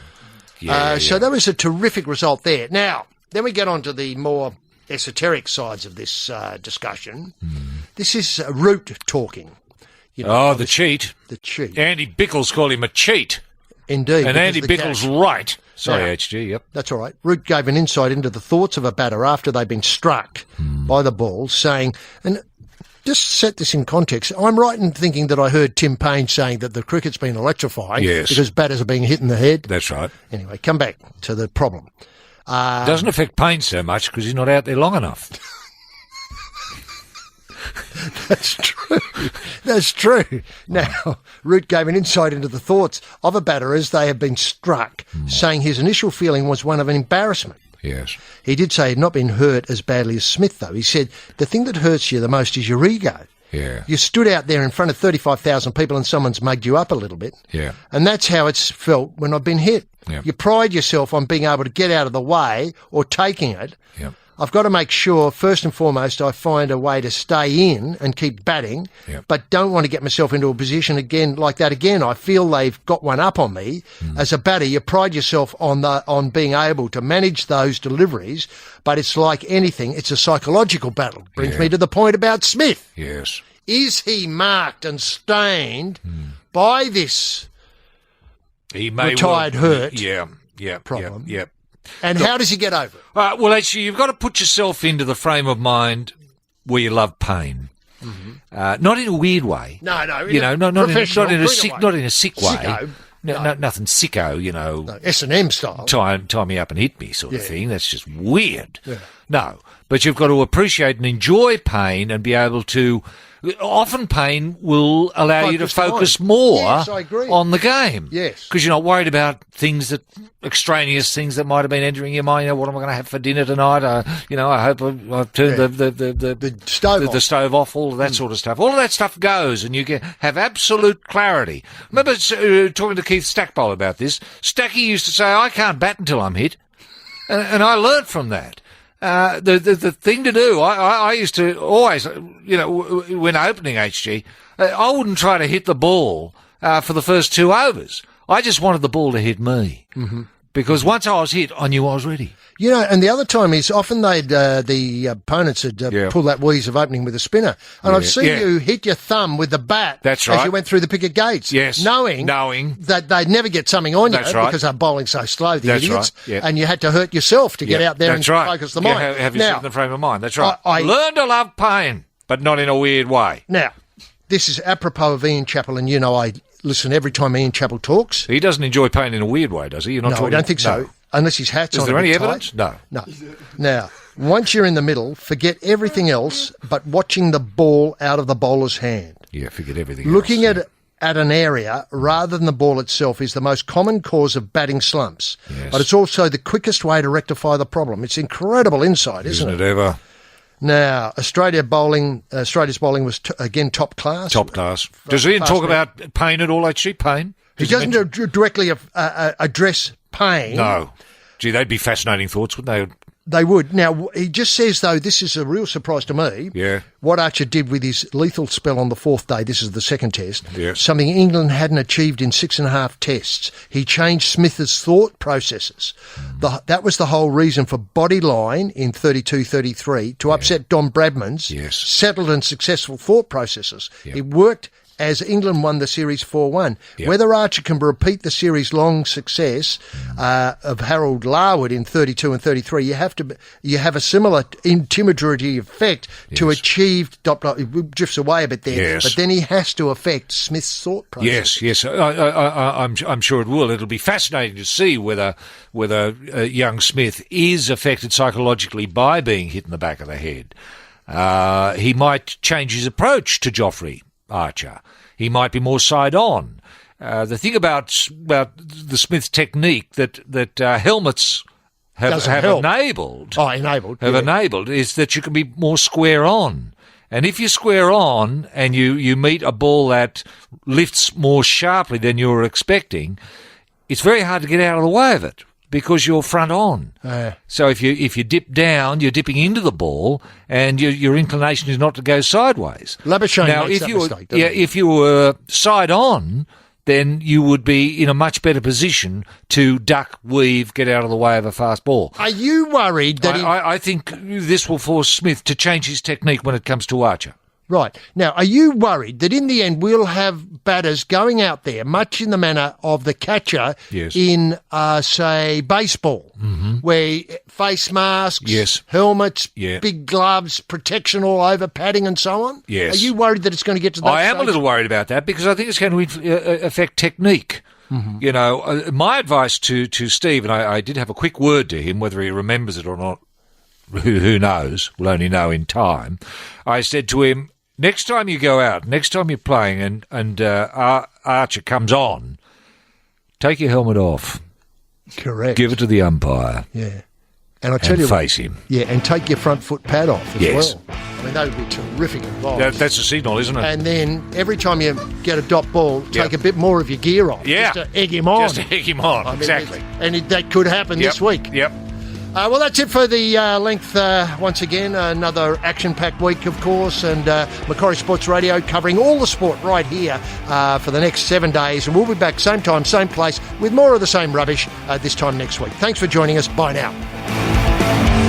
So that was a terrific result there. Now, then we get on to the more esoteric sides of this discussion. This is root talking. The cheat. The cheat. Andy Bickles called him a cheat. Indeed. And Andy Bickles right. Sorry, now, HG, yep. That's all right. Root gave an insight into the thoughts of a batter after they've been struck by the ball, saying, and just set this in context. I'm right in thinking that I heard Tim Payne saying that the cricket's been electrifying because batters are being hit in the head. That's right. Anyway, come back to the problem. Doesn't affect Payne so much because he's not out there long enough. That's true. That's true. Now, Root gave an insight into the thoughts of a batter as they have been struck, saying his initial feeling was one of an embarrassment. Yes. He did say he had not been hurt as badly as Smith, though. He said, the thing that hurts you the most is your ego. Yeah. You stood out there in front of 35,000 people and someone's mugged you up a little bit. Yeah. And that's how it's felt when I've been hit. Yep. You pride yourself on being able to get out of the way or taking it. Yep. I've got to make sure, first and foremost, I find a way to stay in and keep batting, but don't want to get myself into a position again like that again. I feel they've got one up on me. As a batter, you pride yourself on being able to manage those deliveries, but it's like anything, it's a psychological battle. Brings me to the point about Smith. Yes. Is he marked and stained by this retired hurt problem? Yeah. And how does he get over it? Well, actually, you've got to put yourself into the frame of mind where you love pain. Not in a weird way. No, not in a sick way. Sicko. Nothing sicko, No, S&M style. Tie me up and hit me sort of thing. That's just weird. Yeah. No, but you've got to appreciate and enjoy pain and be able to. Often pain will allow you to focus more on the game. Yes. Because you're not worried about extraneous things that might have been entering your mind. What am I going to have for dinner tonight? I hope I've turned the stove off, all of that sort of stuff. All of that stuff goes and you have absolute clarity. Remember talking to Keith Stackpole about this? Stacky used to say, I can't bat until I'm hit. And I learnt from that. The thing to do, I used to always, when opening HG, I wouldn't try to hit the ball for the first 2 overs. I just wanted the ball to hit me. Mm-hmm. Because once I was hit, I knew I was ready. And the other time is often the opponents would pull that wheeze of opening with a spinner. And I've seen you hit your thumb with the bat as you went through the picket gates. Yes. Knowing that they'd never get something on you because they're bowling so slow, the idiots. Right. Yep. And you had to hurt yourself to get out there and focus the mind. Have yourself in the frame of mind. That's right. Learn to love pain, but not in a weird way. Now, this is apropos of Ian Chappell, and I listen every time Ian Chappell talks. He doesn't enjoy pain in a weird way, does he? No, I don't think so. Unless his hat's on. Is there any evidence? No. Now, once you're in the middle, forget everything else but watching the ball out of the bowler's hand. Yeah, forget everything Looking at an area rather than the ball itself is the most common cause of batting slumps. Yes. But it's also the quickest way to rectify the problem. It's incredible insight, isn't it? Isn't it ever? Now, Australia's bowling was, again, top class. Top class. Does Ian talk about pain at all, actually? Pain? He doesn't directly address pain. No. Gee, they'd be fascinating thoughts, wouldn't they? They would. Now, he just says, though, this is a real surprise to me. Yeah. What Archer did with his lethal spell on the 4th day, this is the second test, yes. Something England hadn't achieved in 6.5 tests. He changed Smith's thought processes. That was the whole reason for Bodyline in 32-33 to upset Don Bradman's settled and successful thought processes. Yep. It worked as England won the series 4-1. Yep. Whether Archer can repeat the series-long success of Harold Larwood in 32 and 33, you have a similar intimidating effect to achieve. It drifts away a bit there, but then he has to affect Smith's thought process. Yes. I'm sure it will. It'll be fascinating to see whether young Smith is affected psychologically by being hit in the back of the head. He might change his approach to Joffrey Archer. He might be more side on. The thing about the Smith technique that helmets have enabled is that you can be more square on. And if you're square on and you meet a ball that lifts more sharply than you were expecting, it's very hard to get out of the way of it because you're front on. So if you dip down, you're dipping into the ball, and your inclination is not to go sideways. Labuschagne makes that mistake, doesn't he? If you were side on, then you would be in a much better position to duck, weave, get out of the way of a fast ball. Are you worried that I think this will force Smith to change his technique when it comes to Archer. Right. Now, are you worried that in the end we'll have batters going out there, much in the manner of the catcher in, say, baseball, where face masks, Yes. helmets, Yeah. big gloves, protection all over, padding and so on? Yes. Are you worried that it's going to get to that I am stage? a little worried about that because I think it's going to affect technique. You know, my advice to Steve, and I did have a quick word to him, whether he remembers it or not, who knows, we'll only know in time. I said to him, next time you go out, next time you're playing and Archer comes on, take your helmet off, Correct. give it to the umpire, Yeah. And I tell and you face him. Yeah, and take your front foot pad off as Yes. well. I mean, that would be terrific advice. That's a signal, isn't it? And then every time you get a dot ball, take a bit more of your gear off. Yeah. Just to egg him on. Just to egg him on, I mean, exactly. that could happen this week. Yep. Well, that's it for the length once again. Another action-packed week, of course, and Macquarie Sports Radio covering all the sport right here for the next 7 days. And we'll be back same time, same place with more of the same rubbish this time next week. Thanks for joining us. Bye now.